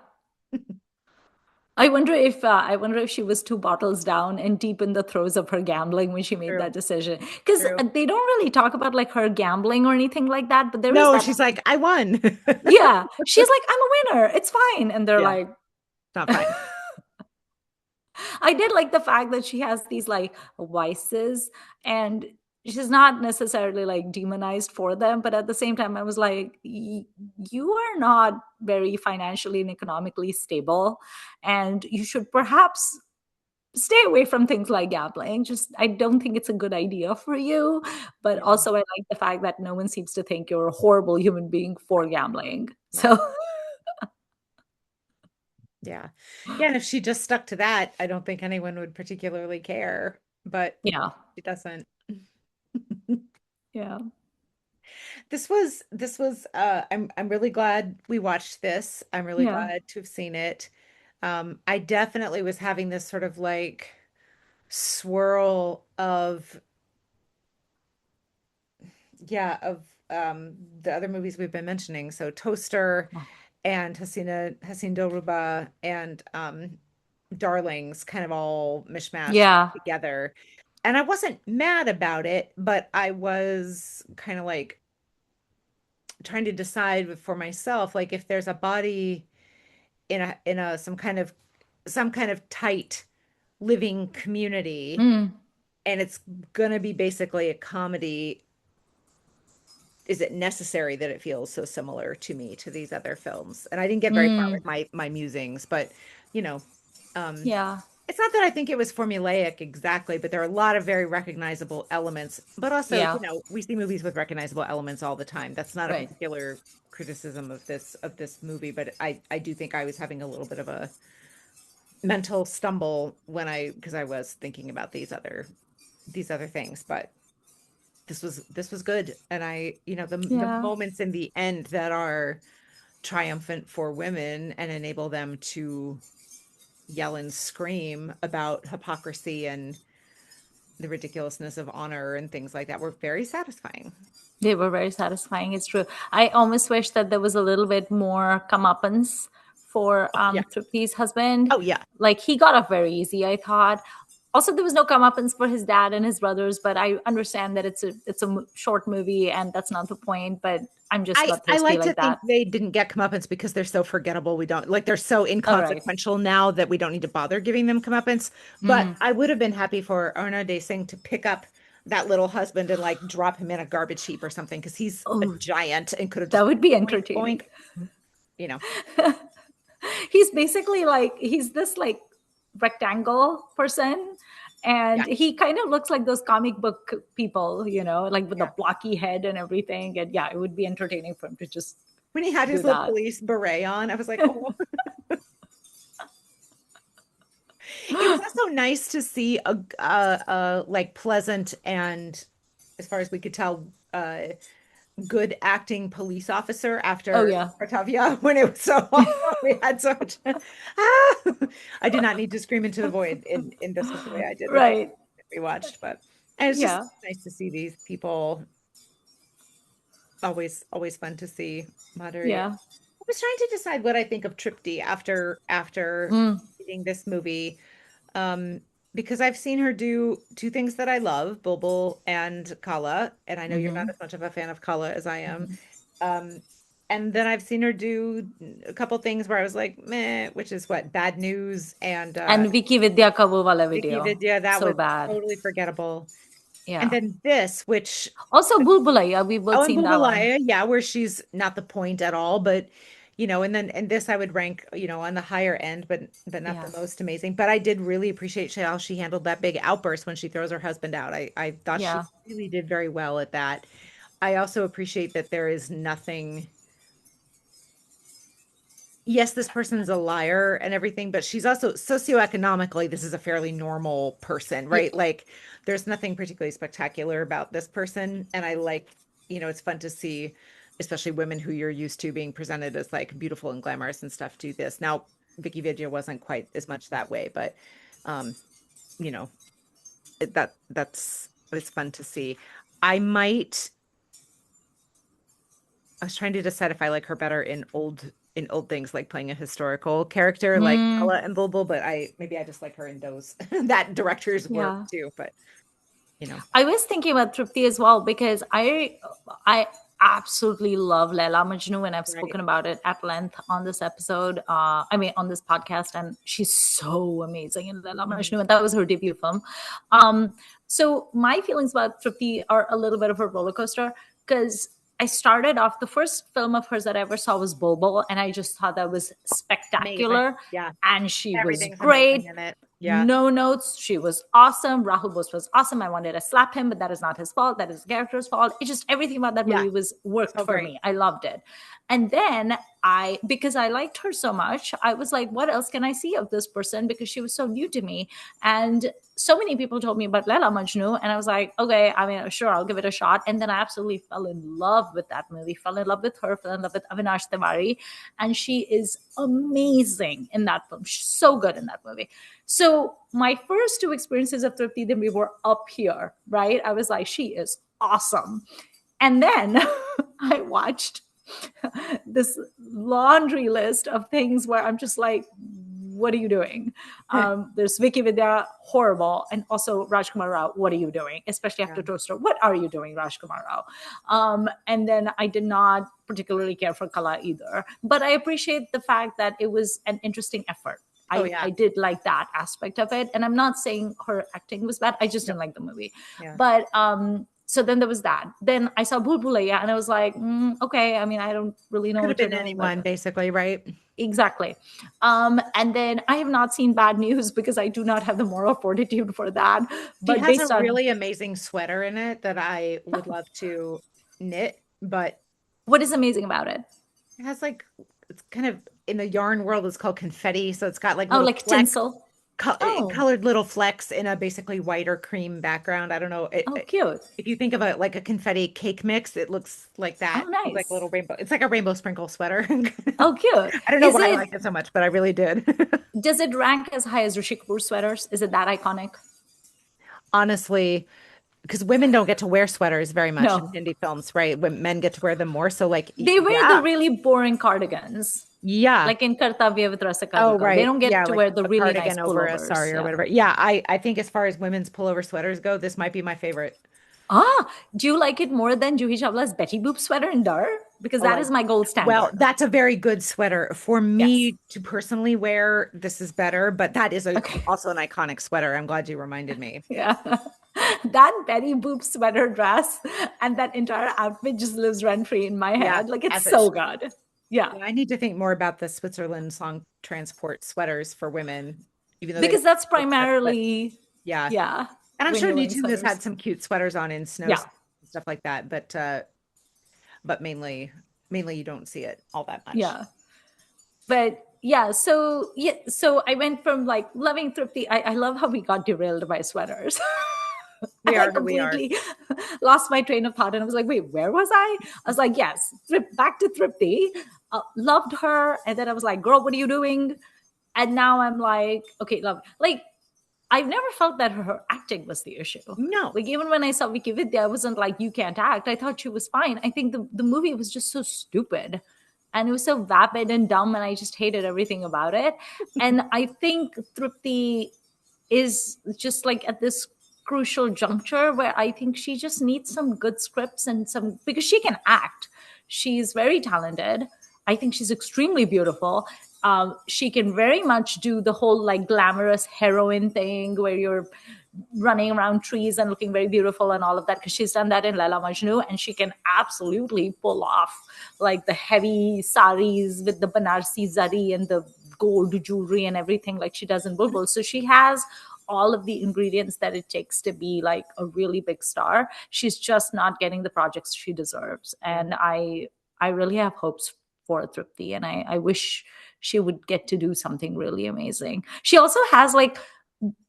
I wonder if she was two bottles down and deep in the throes of her gambling when she made True, that decision. Because true. they don't really talk about like her gambling or anything like that. But there is No, that, she's like, I won. yeah. She's like, I'm a winner. It's fine. And they're Yeah, like, not fine. I did like the fact that she has these like vices and she's not necessarily like demonized for them, but at the same time I was like, you are not very financially and economically stable, and you should perhaps stay away from things like gambling. Just I don't think it's a good idea for you. But Yeah, also I like the fact that no one seems to think you're a horrible human being for right, gambling. right. So Yeah. Yeah, and if she just stuck to that, I don't think anyone would particularly care, but yeah. she doesn't. Yeah. I'm really glad we watched this. I'm really Yeah. glad to have seen it. I definitely was having this sort of like swirl of the other movies we've been mentioning. So Toaster and Hasina Dilruba and Darlings kind of all mishmashed Yeah. together. And I wasn't mad about it, but I was kind of like trying to decide for myself, like if there's a body in a some kind of tight living community Mm, and it's gonna be basically a comedy, is it necessary that it feels so similar to me to these other films? And I didn't get very far mm, with my musings, but you know, um, yeah. it's not that I think it was formulaic exactly, but there are a lot of very recognizable elements. But also, Yeah. we see movies with recognizable elements all the time. That's not a Right. particular criticism of this movie, but I do think I was having a little bit of a mental stumble because I was thinking about these other things, but this was good. And the Yeah. moments in the end that are triumphant for women and enable them to yell and scream about hypocrisy and the ridiculousness of honor and things like that were very satisfying. They were very satisfying. It's true. I almost wish that there was a little bit more comeuppance for Oh, yeah. Tripti's husband. Oh, yeah. Like he got off very easy, I thought. Also, there was no comeuppance for his dad and his brothers, but I understand that it's a short movie and that's not the point. But I'm just I I bloodthirsty like to like think that. they didn't get comeuppance because they're so forgettable. We don't like they're so All right. inconsequential now that we don't need to bother giving them comeuppance. But Mm. I would have been happy for Arna De Singh to pick up that little husband and like drop him in a garbage heap or something because he's a Oh, giant and could have that just would be boink entertaining. boink, you know. He's basically like he's this like rectangle person, Yeah, and he kind of looks like those comic book people, like with the yeah. blocky head and everything. And yeah, it would be entertaining for him to just When he had do his little that. police beret on, I was like, oh. It was also nice to see a like pleasant and, as far as we could tell, good acting police officer Oh after yeah. Batavia when it was so awful. We had so much. Ah! I did not need to scream into the void in this one the way I did with it Right. we watched, but and it's just Yeah. nice to see these people. Always fun to see Madhuri. Yeah. I was trying to decide what I think of Tripti after Mm, seeing this movie. Um, because I've seen her do two things that I love, Bulbul and Kala, and I know you're not hmm as much of a fan of Kala as I am. hmm Um, and then I've seen her do a couple things where I was like, meh, which is what, Bad News and and Vicky Vidya ka wo wala Vicky video, Vidya, that so was bad. totally forgettable. And Yeah. then this, which Also Bulbulaya, we've both oh, and seen that one. Boobalaya, yeah, where she's not the point at all, but and this I would rank, on the higher end, but not the Yeah. most amazing. But I did really appreciate how she handled that big outburst when she throws her husband out. I thought she Yeah. really did very well at that. I also appreciate that there is nothing. Yes, this person's a liar and everything, but she's also socioeconomically, this is a fairly normal person, Yeah. right? Like there's nothing particularly spectacular about this person. And I like, it's fun to see, especially women who you're used to being presented as like beautiful and glamorous and stuff do this. Now, Vicky Vidya wasn't quite as much that way, but um, you know, that's it's fun to see. I might I was trying to decide if I like her better in old things, like playing a historical character like Mm, Ella and Bulbul, but maybe I just like her in those that director's work yeah. too. But you know, I was thinking about Tripti as well because I absolutely love Laila Majnu, and I've right. spoken about it at length on this episode. I mean, on this podcast, and she's so amazing in Laila Mhm. Majnu, and that was her debut film. Um, so my feelings about Tripti are a little bit of a roller coaster because I started off the first film of hers that I ever saw was Bobo, and I just thought that was Amazing. spectacular, Yeah. and she was Everything's amazing great. in it. Yeah. No notes. She was awesome. Rahul Bose was awesome. I wanted to slap him, but that is not his fault. That is the character's fault. It just everything about that Yeah. movie was worked So for great. me. I loved it. And then because I liked her so much, I was like, what else can I see of this person? Because she was so new to me. And so many people told me about Laila Majnu, and I was like, okay, I mean, sure, I'll give it a shot. And then I absolutely fell in love with that movie, fell in love with her, fell in love with Avinash Tiwari. And she is amazing in that film. She's so good in that movie. So my first two experiences of Triptii Dimri were up here, right? I was like, she is awesome. And then I watched this laundry list of things where I'm just like, what are you doing? There's Vicky Vidya, horrible. And also Rajkumar Rao, what are you doing? Especially after Yeah. Toaster. What are you doing, Rajkumar Rao? And then I did not particularly care for Kala either. But I appreciate the fact that it was an interesting effort. Oh yeah. I did like that aspect of it. And I'm not saying her acting was bad. I just No. didn't like the movie. Yeah. But so then there was that. Then I saw Bhul Bhulaiya and I was like, okay, I mean, I don't really know Could what have you're been doing. But anyone, basically, right? exactly. And then I have not seen Bad News because I do not have the moral fortitude for that. She But has a based on really amazing sweater in it that I would love to knit, but what is amazing about it? it has like it's kind of in the yarn world it's called confetti, so it's got like Oh, little like tinsel. Oh, colored little flecks in a basically white or cream background. I don't know. oh, cute. If you think of it like a confetti cake mix, it looks like Oh, that. It's like a nice. little rainbow. It's like a rainbow sprinkle sweater. Oh, cute. I don't know Is why I it, liked it so much, but I really did. does it rank as high as Rishi Kapoor sweaters? Is it that iconic? Honestly, because women don't get to wear sweaters very much in No. Hindi films, right? When men get to wear them more. So like, They wear the yeah, really boring cardigans, yeah. like in Kartavya with Rasa Oh, Kadukal. They right. don't Yeah, get to like wear the a really nice cardigan over a pullovers. sari or Yeah. whatever. Yeah, I think as far as women's pullover sweaters go, this might be my favorite. Ah, do you like it more than Juhi Chawla's Betty Boop sweater in Dar? Because Oh, that is my gold well, standard. that's a very good sweater. For Yes. me to personally wear, this is better, but that is Okay. also an iconic sweater. I'm glad you reminded me. Yeah. That Betty Boop sweater dress and that entire outfit just lives rent free in my Yeah, head. Like it's as it so should. good. Yeah. Yeah, I need to think more about the Switzerland song transport sweaters for women, even though they Because don't that's look much, but primarily, yeah. yeah, And I'm sure renewing Nitu has sweaters. had some cute sweaters on in snow Yeah. and stuff like that, but mainly you don't see it all that much. Yeah. But so I went from like loving Tripti. I love how we got derailed by sweaters. We I are like who we are. completely lost my train of thought and I was like, wait, where was I was like, yes, back to Tripti. Loved her. And then I was like, girl, what are you doing? And now I'm like, okay, love. Like, I've never felt that her acting was the issue. No. Like, even when I saw Vicky Vidya, I wasn't like, you can't act. I thought she was fine. I think the movie was just so stupid. And it was so vapid and dumb, and I just hated everything about it. And I think Tripti is just like at this crucial juncture where I think she just needs some good scripts and some because she can act. She's very talented. I think she's extremely beautiful. She can very much do the whole like glamorous heroine thing where you're running around trees and looking very beautiful and all of that because she's done that in Laila Majnu and she can absolutely pull off like the heavy saris with the Banarsi zari and the gold jewelry and everything like she does in Bulbul. So she has all of the ingredients that it takes to be like a really big star. She's just not getting the projects she deserves. And I really have hopes for Tripti and I wish she would get to do something really amazing. She also has like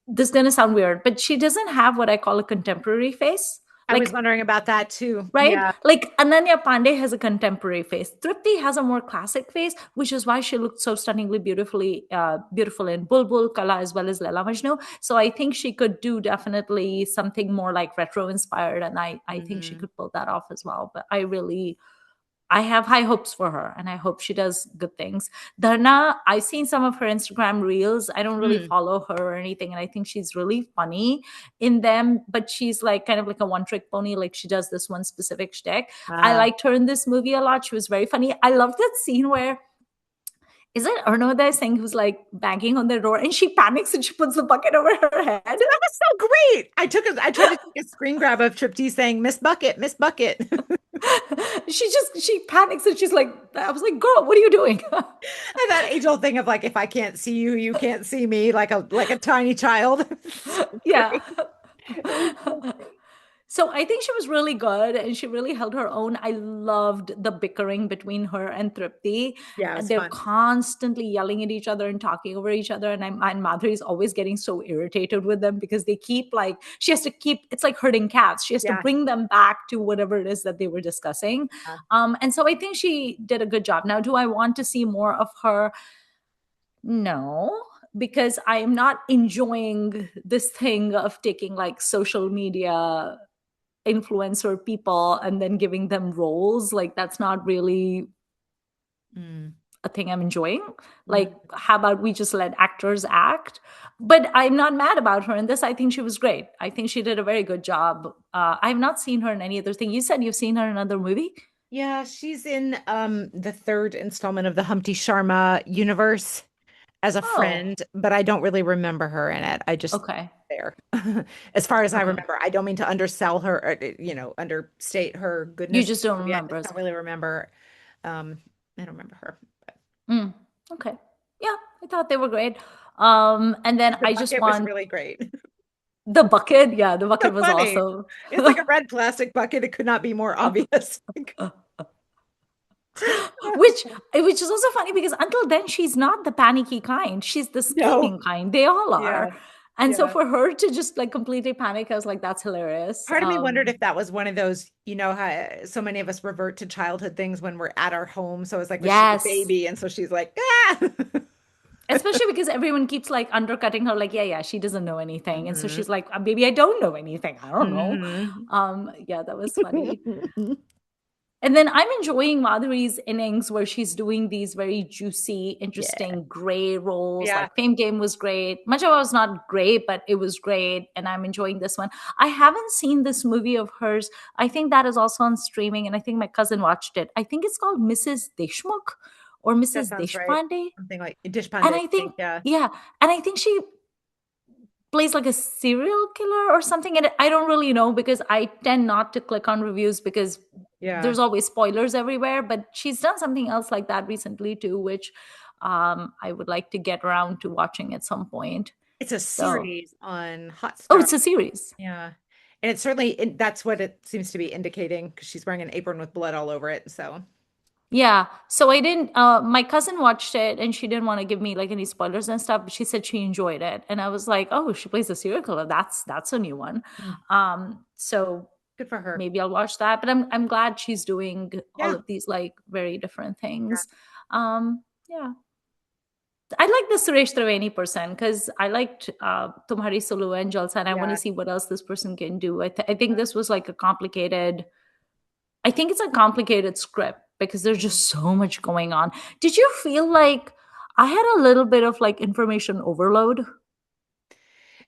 this is going to sound weird, but she doesn't have what I call a contemporary face. I was Like, wondering about that too. right? Yeah. Like Ananya Pandey has a contemporary face. Tripti has a more classic face, which is why she looked so stunningly beautiful in Bulbul, Kala, as well as Laila Majnu. So I think she could do definitely something more like retro inspired, and I think she Mhm. could pull that off as well. But I have high hopes for her and I hope she does good things. Dharna, I've seen some of her Instagram reels. I don't really Mm. follow her or anything. And I think she's really funny in them, but she's like kind of like a one trick pony. Like she does this one specific shtick. I Uh, liked her in this movie a lot. She was very funny. I love that scene where is it Arnoda Singh who's like banging on the door and she panics and she puts the bucket over her head? that was so great. I tried to take a screen grab of Triptee saying Miss Bucket, Miss Bucket. She panics and she's like, I was like, girl, what are you doing? And that age old thing of like, if I can't see you, you can't see me, like a tiny child. So Yeah. great. It was so great. So I think she was really good and she really held her own. I loved the bickering between her and Tripti. Yeah, it was They're fun. constantly yelling at each other and talking over each other. And Madhuri is always getting so irritated with them because they keep like, she has to keep, it's like herding cats. She has to Yeah. bring them back to whatever it is that they were discussing. And so I think she did a good job. Now, do I want to see more of her? No, because I am not enjoying this thing of taking like social media influencer people and then giving them roles. Like, that's not really Mm. a thing I'm enjoying. Like, Mm. how about we just let actors act? But I'm not mad about her in this. I think she was great. I think she did a very good job. I've not seen her in any other thing. You said you've seen her in another movie? Yeah, she's in the third installment of the Humpty Sharma universe as a Oh, friend, but I don't really remember her in it. I just okay. there. As far as I Okay. remember, I don't mean to undersell her or understate her You goodness. just don't Yeah, I remember. just don't really remember. Um, I don't remember her. Mm, okay. Yeah, I thought they were great. And then The I just bucket was want really great. the bucket. Yeah, the So bucket was funny. awesome. It's like a red plastic bucket. It could not be more obvious. Which is also funny because until then she's not the panicky kind. She's the No. scheming kind. They all Yeah. are. And so Yeah. for her to just like completely panic, I was like, that's hilarious. Part of me wondered if that was one of those, how so many of us revert to childhood things when we're at our home. So it's like, was she a Yes. baby? And so she's like, ah. Especially because everyone keeps like undercutting her, like, yeah, she doesn't know anything. And so Hmm. she's like, maybe I don't know anything. I don't know. Hmm. Yeah, that was funny. And then I'm enjoying Madhuri's innings where she's doing these very juicy, Yeah. interesting gray roles. Yeah. Like Fame Game was great. Majava was not great, but it was great. And I'm enjoying this one. I haven't seen this movie of hers. I think that is also on streaming. And I think my cousin watched it. I think it's called Mrs. Deshmukh or That Mrs. sounds right. Deshpande. Something like Dish And Pandey, I I think. think, Yeah. yeah. And I think she plays like a serial killer or something. And I don't really know because I tend not to click on reviews because Yeah. there's always spoilers everywhere. But she's done something else like that recently too, which I would like to get around to watching at some point. It's a So, series on oh, Hotstar. it's a series. Yeah. And it's certainly, that's what it seems to be indicating because she's wearing an apron with blood all over it. So, Yeah. So I didn't my cousin watched it and she didn't want to give me like any spoilers and stuff, but she said she enjoyed it. And I was like, "Oh, she plays a serial killer. That's a new one." mm, So good for her. maybe I'll watch that, but I'm glad she's doing all Yeah. of these like very different Yeah. things. Yeah. I like the Suresh Triveni person because I liked Tumhari Sulu and Jalsa, and I want to Yeah. see what else this person can do. I think this was like a complicated, I think it's a complicated script because there's Mhm. just so much going on. Did you feel like I had a little bit of like information overload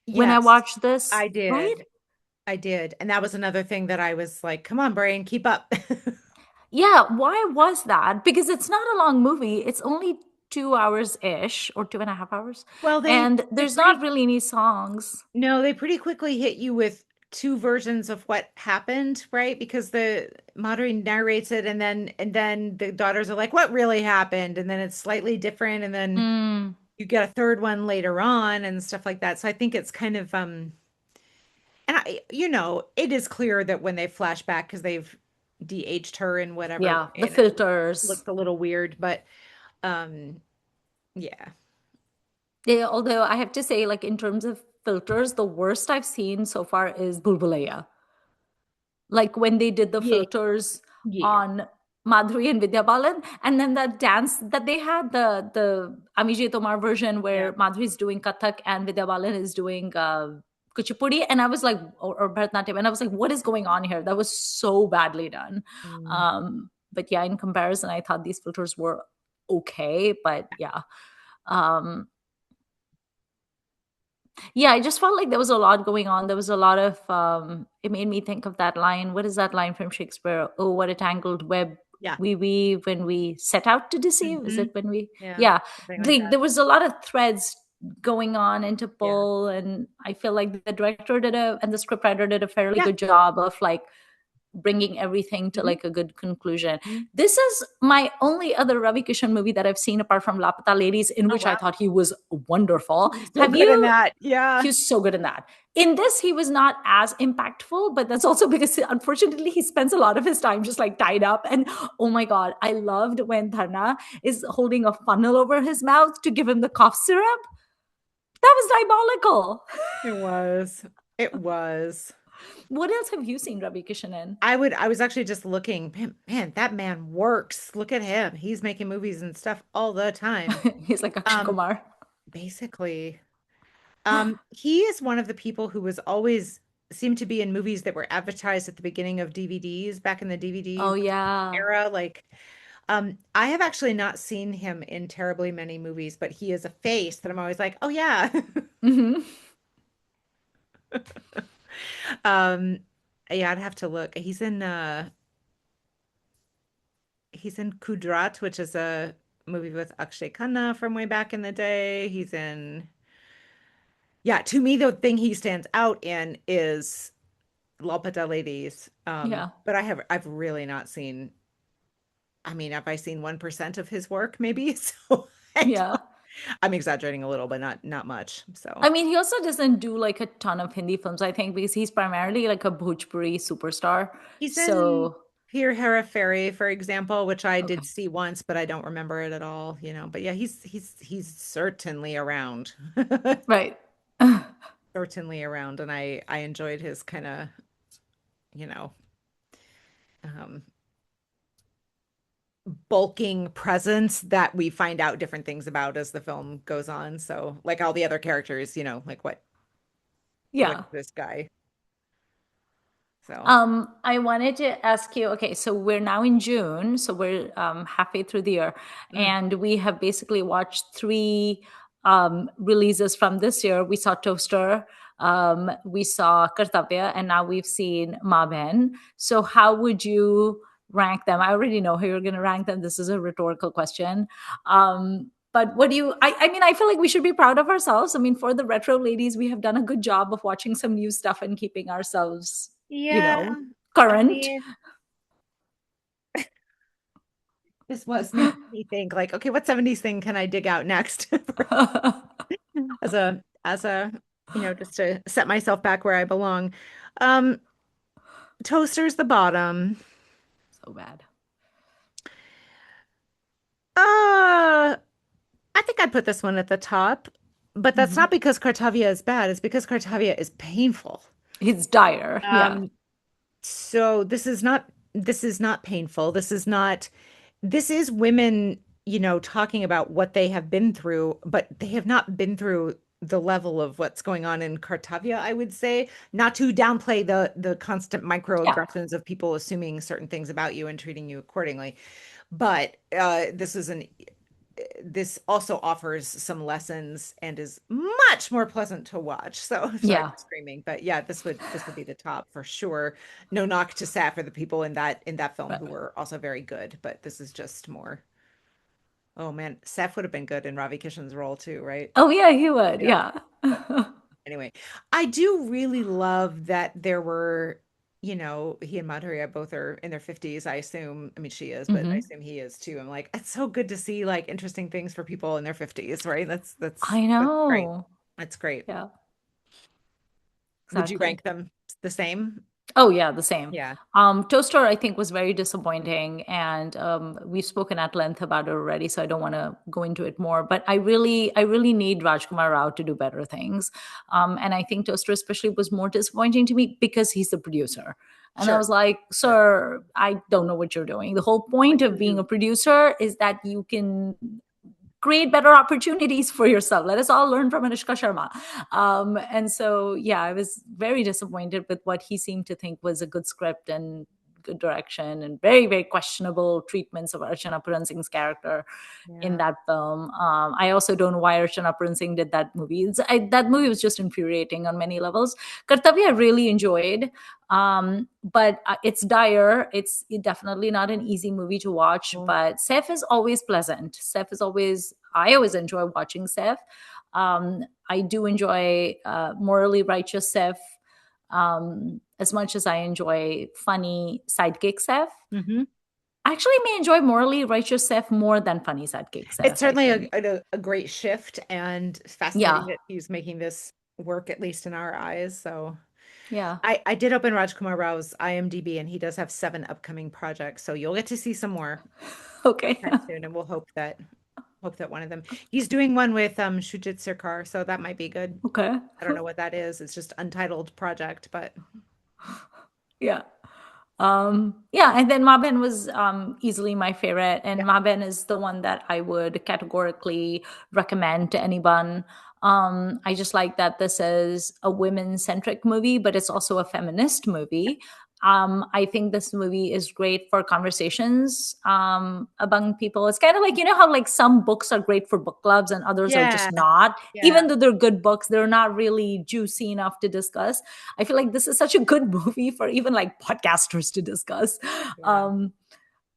when I Yes, watched this, I right? did. I did. And that was another thing that I was like, come on, brain, keep up. Yeah, why was that? Because it's not a long movie. It's only 2 hours ish or 2.5 hours. Well, And they there's not pretty really any songs. no, they pretty quickly hit you with two versions of what happened, right? Because the Madhuri narrates it and then the daughters are like, what really happened? And then it's slightly different, and then Mm, you get a third one later on and stuff like that. So I think it's kind of and it is clear that when they flash back because they've de-aged her in whatever yeah, way the and it filters. looks a little weird, but um yeah. Yeah, although I have to say, like in terms of filters, the worst I've seen so far is Bulbulaya. Like when they did the Yeah. filters Yeah. on Madhuri and Vidya Balan, and then that dance that they had, the Amijay Tomar version Yeah. where Madhuri is doing Kathak and Vidya Balan is doing Kuchipudi, and I was like, or Bharatanatyam, and I was like, what is going on here? That was so badly done. Mm. But yeah, in comparison, I thought these filters were okay, but yeah. Um, yeah, I just felt like there was a lot going on. There was a lot of it made me think of that line. What is that line from Shakespeare? Oh, what a tangled web Yeah. we weave when we set out to deceive. Is Hmm. it when we Yeah. yeah. Something like Like that. there was a lot of threads going on and to Yeah. pull, and I feel like the director did a and the scriptwriter did a fairly Yeah. good job of like bringing everything to Mhm. like a good conclusion. Mhm. This is my only other Ravi Kishan movie that I've seen apart from Lapata Ladies, in Oh which I wow. thought he was wonderful. He's so Have good in you? that. Yeah. He was so good in that. In this, he was not as impactful, but that's also because unfortunately he spends a lot of his time just like tied up. And oh my God, I loved when Dharna is holding a funnel over his mouth to give him the cough syrup. That was diabolical. It was. It was. What else have you seen Ravi Kishan in? I was actually just looking, man, that man works. Look at him. He's making movies and stuff all the time. He's like Akshay Um, Kumar. basically. He is one of the people who was always seemed to be in movies that were advertised at the beginning of DVDs back in the DVD Oh yeah. era. Like, I have actually not seen him in terribly many movies, but he is a face that I'm always like, oh yeah. Hmm. Um, yeah, I'd have to look. He's in Kudrat, which is a movie with Akshay Khanna from way back in the day. He's in, yeah, to me, the thing he stands out in is Lalpata Ladies. Yeah. But I've really not seen, I mean, have I seen 1% of his work, maybe? So Yeah. I'm exaggerating a little, but not much. I So mean, he also doesn't do like a ton of Hindi films, I think, because he's primarily like a Bhojpuri superstar. he's in So, Pir Hera Fairy, for example, which I okay. did see once, but I don't remember it at all, But yeah, he's certainly around. Right. Certainly around, and I enjoyed his kind of, you know, um bulking presence that we find out different things about as the film goes on. So like all the other characters, like what Yeah. is this guy? So I wanted to ask you, okay, so we're now in June, so we're halfway through the year, mm, and we have basically watched three releases from this year. We saw Toaster, we saw Kartavya, and now we've seen Maa Behen. So how would you rank them? I already know how you're going to rank them. This is a rhetorical question. But what do you, I mean, I feel like we should be proud of ourselves. I mean, for the retro ladies, we have done a good job of watching some new stuff and keeping ourselves, you yeah, know, I current. mean, this was making me think like, okay, what 70s thing can I dig out next as a just to set myself back where I belong. Um, Toaster's the bottom. So bad. Uh, I think I'd put this one at the top, but that's Mhm. not because Cartavia is bad. It's because Cartavia is painful. It's dire. Yeah. Um, so this is not painful. This is women, talking about what they have been through, but they have not been through the level of what's going on in Cartavia, I would say. Not to downplay the constant Yeah. microaggressions of people assuming certain things about you and treating you accordingly. But this also offers some lessons and is much more pleasant to watch. So sorry Yeah. for screaming, but yeah, this would be the top for sure. No knock to Saf or the people in that film who were also very good, but this is just more. Oh man, Saf would have been good in Ravi Kishan's role too, right? Oh, yeah, he would. Yeah. Yeah. But anyway, I do really love that there were, he and Madhuri both are in their 50s, I assume. I mean, she is, but I Hmm. assume he is too. I'm like, it's so good to see like interesting things for people in their 50s, right? That's I that's great. know. That's great. Yeah, Would you exactly. rank them the same? Oh yeah, the same. Yeah, Toaster, I think, was very disappointing, and we've spoken at length about it already, so I don't want to go into it more. But I really need Rajkumar Rao to do better things, and I think Toaster especially was more disappointing to me because he's the producer, and I sure. was like, Sure. "Sir, I don't know what you're doing. The whole What point do of you being do? a producer is that you can create better opportunities for yourself. Let us all learn from Anushka Sharma." And so, yeah, I was very disappointed with what he seemed to think was a good script and good direction, and very, very questionable treatments of Archana Puran Singh's character in Yeah. that film. I also don't know why Archana Puran Singh did that movie. That movie was just infuriating on many levels. Kartavya I really enjoyed, but it's dire. It's definitely not an easy movie to watch, Well, but Seth is always pleasant. Seth is always, I always enjoy watching Seth. I do enjoy morally righteous Seth. As much as I enjoy funny sidekick Seth, Hmm. I actually may enjoy morally righteous Seth more than funny sidekick It's Seth, I certainly think. a great shift and fascinating Yeah. that he's making this work, at least in our eyes. So Yeah. I did open Rajkumar Rao's IMDb and he does have 7 upcoming projects. So you'll get to see some more Okay. time soon, and we'll hope that one of them. He's doing one with Shujit Sircar, so that might be good. Okay. I don't know what that is. It's just untitled project, but Yeah. Yeah, and then Maa Behen was easily my favorite, and yeah, Maa Behen is the one that I would categorically recommend to anyone. I just like that this is a women-centric movie, but it's also a feminist movie. I think this movie is great for conversations among people. It's kind of like, you know how like some books are great for book clubs and others are yeah, just not. yeah, Even though they're good books, they're not really juicy enough to discuss. I feel like this is such a good movie for even like podcasters to discuss. yeah, Um,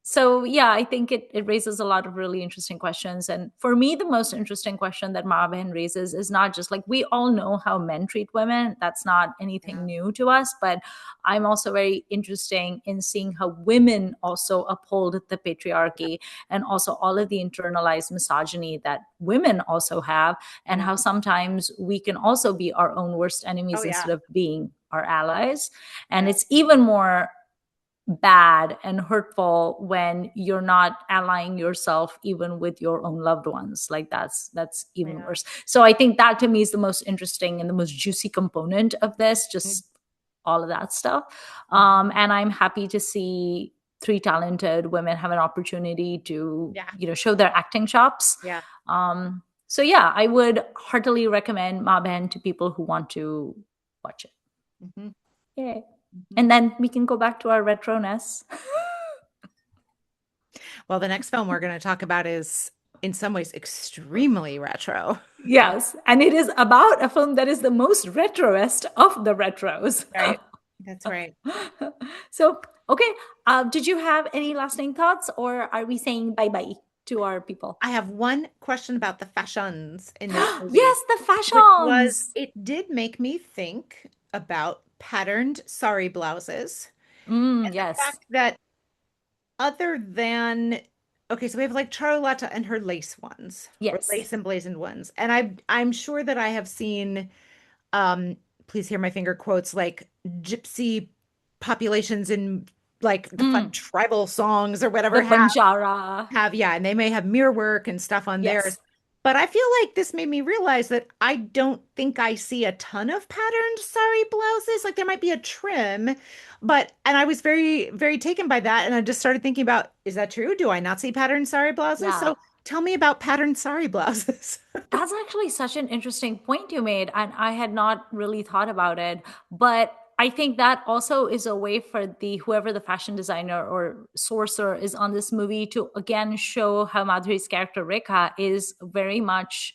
so yeah, I think it raises a lot of really interesting questions. And for me, the most interesting question that Maa Behen raises is not just like we all know how men treat women. That's not anything yeah, new to us, but I'm also very interesting in seeing how women also uphold the yeah, patriarchy and also all of the internalized misogyny that women also have, and yeah. how sometimes we can also be our own worst Oh enemies yeah, instead of being our allies. And yeah, it's even more bad and hurtful when you're not allying yourself even with your own loved ones. Like that's even yeah. worse. So I think that to me is the most interesting and the most juicy component of this, Mhm, just all of that stuff. mhm. And I'm happy to see three talented women have an opportunity to, Yeah, you know, show their acting chops. yeah. So yeah, I would heartily recommend Ma Ben to people who want to watch it. Hmm. Yay. Hmm. And then we can go back to our retroness. Well, the next film we're going to talk about is in some ways extremely retro. Yes, and it is about a film that is the most retroest of the retros. Right. That's right. So, okay, did you have any lasting thoughts, or are we saying bye bye to our people? I have one question about the fashions in this movie, Yes, the which was fashions. it did make me think about patterned sari blouses and the Yes, fact that other than okay, so we have like Charlotta and her lace ones or yes. lace emblazoned ones. And I'm sure that I have seen um please hear my finger quotes like gypsy populations in like the fun Mm, tribal songs or the whatever Banjara. yeah, and they may have mirror work and stuff on theirs. Yes. But I feel like this made me realize that I don't think I see a ton of patterned sari blouses. Like there might be a trim, but and I was very, very taken by that. And I just started thinking about, is that true? Do I not see patterned sari blouses? Yeah. So tell me about patterned sari blouses. That's actually such an interesting point you made, and I had not really thought about it. But I think that also is a way for the whoever the fashion designer or sourcer is on this movie to again show how Madhuri's character Rekha is very much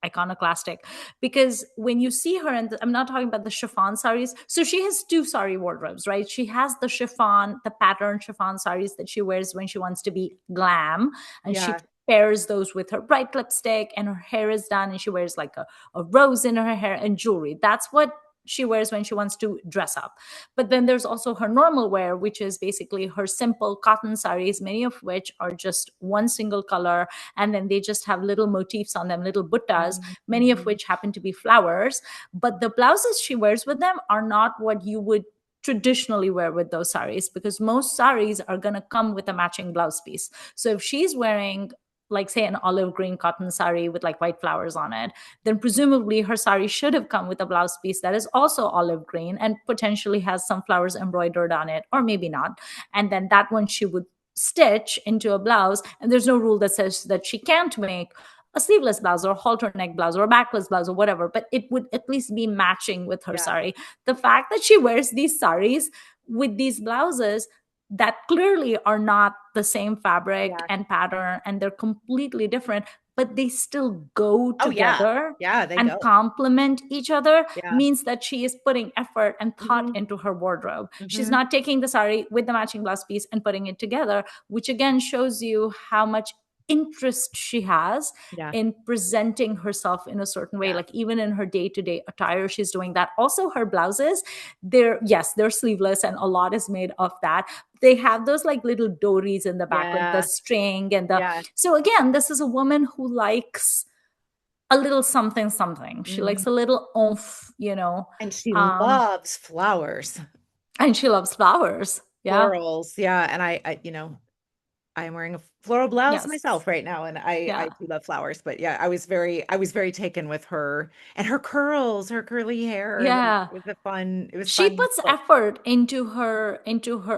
iconoclastic, because when you see her, and I'm not talking about the chiffon saris, so she has two sari wardrobes, right? She has the chiffon, the patterned chiffon saris that she wears when she wants to be glam, and she Yeah, pairs those with her bright lipstick, and her hair is done and she wears like a rose in her hair and jewelry. That's what she wears when she wants to dress up. But then there's also her normal wear, which is basically her simple cotton saris, many of which are just one single color, and then they just have little motifs on them, little buttas, many of mm-hmm. which happen to be flowers. But the blouses she wears with them are not what you would traditionally wear with those saris, because most saris are going to come with a matching blouse piece. So if she's wearing, like, say, an olive green cotton sari with like white flowers on it, then presumably her sari should have come with a blouse piece that is also olive green and potentially has some flowers embroidered on it, or maybe not. And then that one she would stitch into a blouse. And there's no rule that says that she can't make a sleeveless blouse or a halter neck blouse or a backless blouse or whatever, but it would at least be matching with her Yeah, sari. The fact that she wears these saris with these blouses that clearly are not the same fabric yeah. and pattern, and they're completely different, but they still go Oh yeah. together Yeah, they and go. complement each other, Yeah. means that she is putting effort and thought Hmm. into her wardrobe. She's Hmm. not taking the sari with the matching blouse piece and putting it together, which again shows you how much interest she has Yeah. in presenting herself in a certain way. Yeah. Like even in her day-to-day attire, she's doing that. Also, her blouses, they're sleeveless, and a lot is made of that. They have those like little dories in the back with the Yeah. string and the. Yeah. So again, this is a woman who likes a little something something. She likes Mhm. a little oomph, you know. And she Um, loves flowers, and she loves flowers. Yeah. florals. Yeah. And I'm wearing a floral blouse Yes. myself right now, and I Yeah. do love flowers. But yeah, I was very taken with her and her curls, her curly hair. Yeah. It was She fun. puts effort into her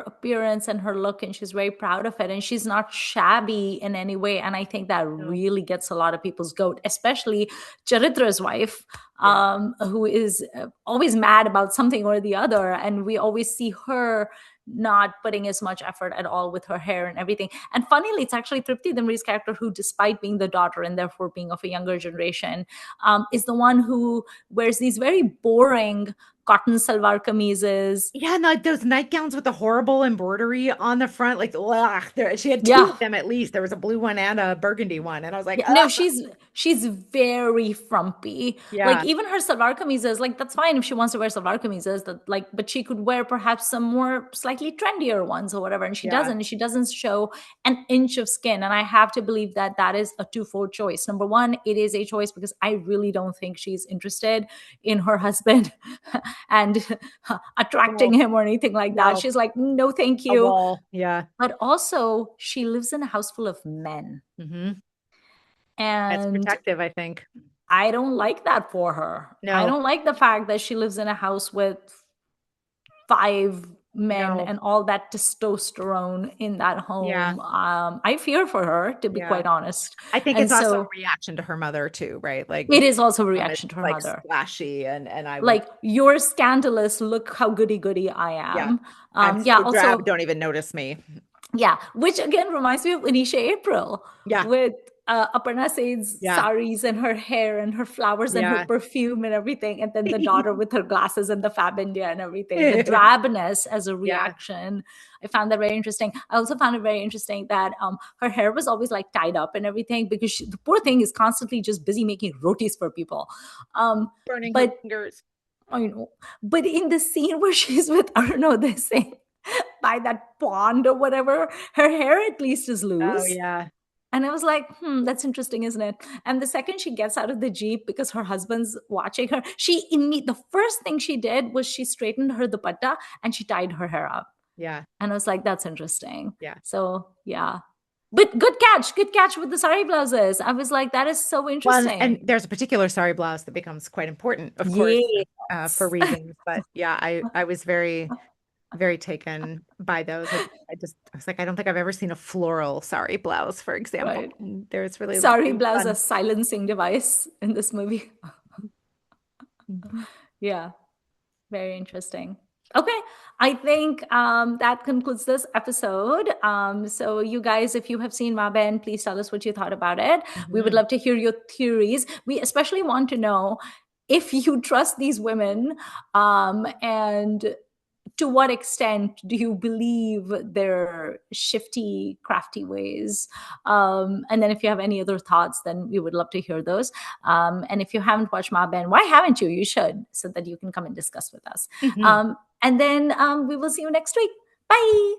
appearance and her look, and she's very proud of it, and she's not shabby in any way, and I think that No. really gets a lot of people's goat, especially Charitra's wife, Yeah. who is always mad about something or the other, and we always see her not putting as much effort at all with her hair and everything. And funnily, it's actually Triptii Dimri's character who, despite being the daughter and therefore being of a younger generation, is the one who wears these very boring cotton salwar kameezes. Yeah, and like those nightgowns with the horrible embroidery on the front, like ugh, she had two Yeah. of them at least. There was a blue one and a burgundy one, and I was like, Yeah, no, oh, she's very frumpy. Like yeah, even her salwar kameezas, like that's fine if she wants to wear salwar kameezas, that like, but she could wear perhaps some more slightly trendier ones or whatever, and she yeah, doesn't. She doesn't show an inch of skin, and I have to believe that that is a twofold choice. Number one, it is a choice because I really don't think she's interested in her husband and attracting no, him or anything like that. no, She's like, no, thank a you. wall, yeah, But also, she lives in a house full of men. hmm. That's And protective, I think. I don't like that for her. I No, don't like the fact that she lives in a house with five men no, and all that testosterone in that yeah, home. I fear for her, to be yeah. quite honest. I think And it's also a so reaction to her mother too, right? Like it is also a mom is reaction to her like mother. splashy, and I would, Like, you're scandalous. Look how goody goody I yeah, am. I'm Yeah, so drab. also, Don't even notice me. yeah, which again reminds me of Anisha April Yeah, with Aparna Said's yeah, saris and her hair and her flowers and her yeah. perfume and everything. And then the daughter with her glasses and the Fab India and everything. The drabness as a Yeah. reaction. I found that very interesting. I also found it very interesting that her hair was always like tied up and everything because the poor thing is constantly just busy making rotis for people. Um, Burning her but fingers. I know. But in the scene where she's with Arno, they say by that pond or whatever, her hair at least is Oh loose. yeah. And I was like, that's interesting, isn't it? And the second she gets out of the Jeep because her husband's watching her, the first thing she did was she straightened her dupatta and she tied her hair up. Yeah. And I was like, that's interesting. Yeah. So yeah. But good catch with the sari blouses. I was like, that is so Well, and interesting. there's a particular sari blouse that becomes quite important, of course, for Yes. reasons. But yeah, I was very taken by those. I was like, I don't think I've ever seen a floral sari blouse, for example. Right. And there's really Sari it was blouse, a fun. silencing device in this movie. Mhm. Yeah, very interesting. Okay, I think that concludes this episode. So, you guys, if you have seen Ma Behen, please tell us what you thought about it. We would Mhm. love to hear your theories. We especially want to know if you trust these women, and to what extent do you believe their shifty, crafty ways? And then if you have any other thoughts, then we would love to hear those. And if you haven't watched Ma Ben, why haven't you? You should, so that you can come and discuss with us. Mhm. And then we will see you next week. Bye.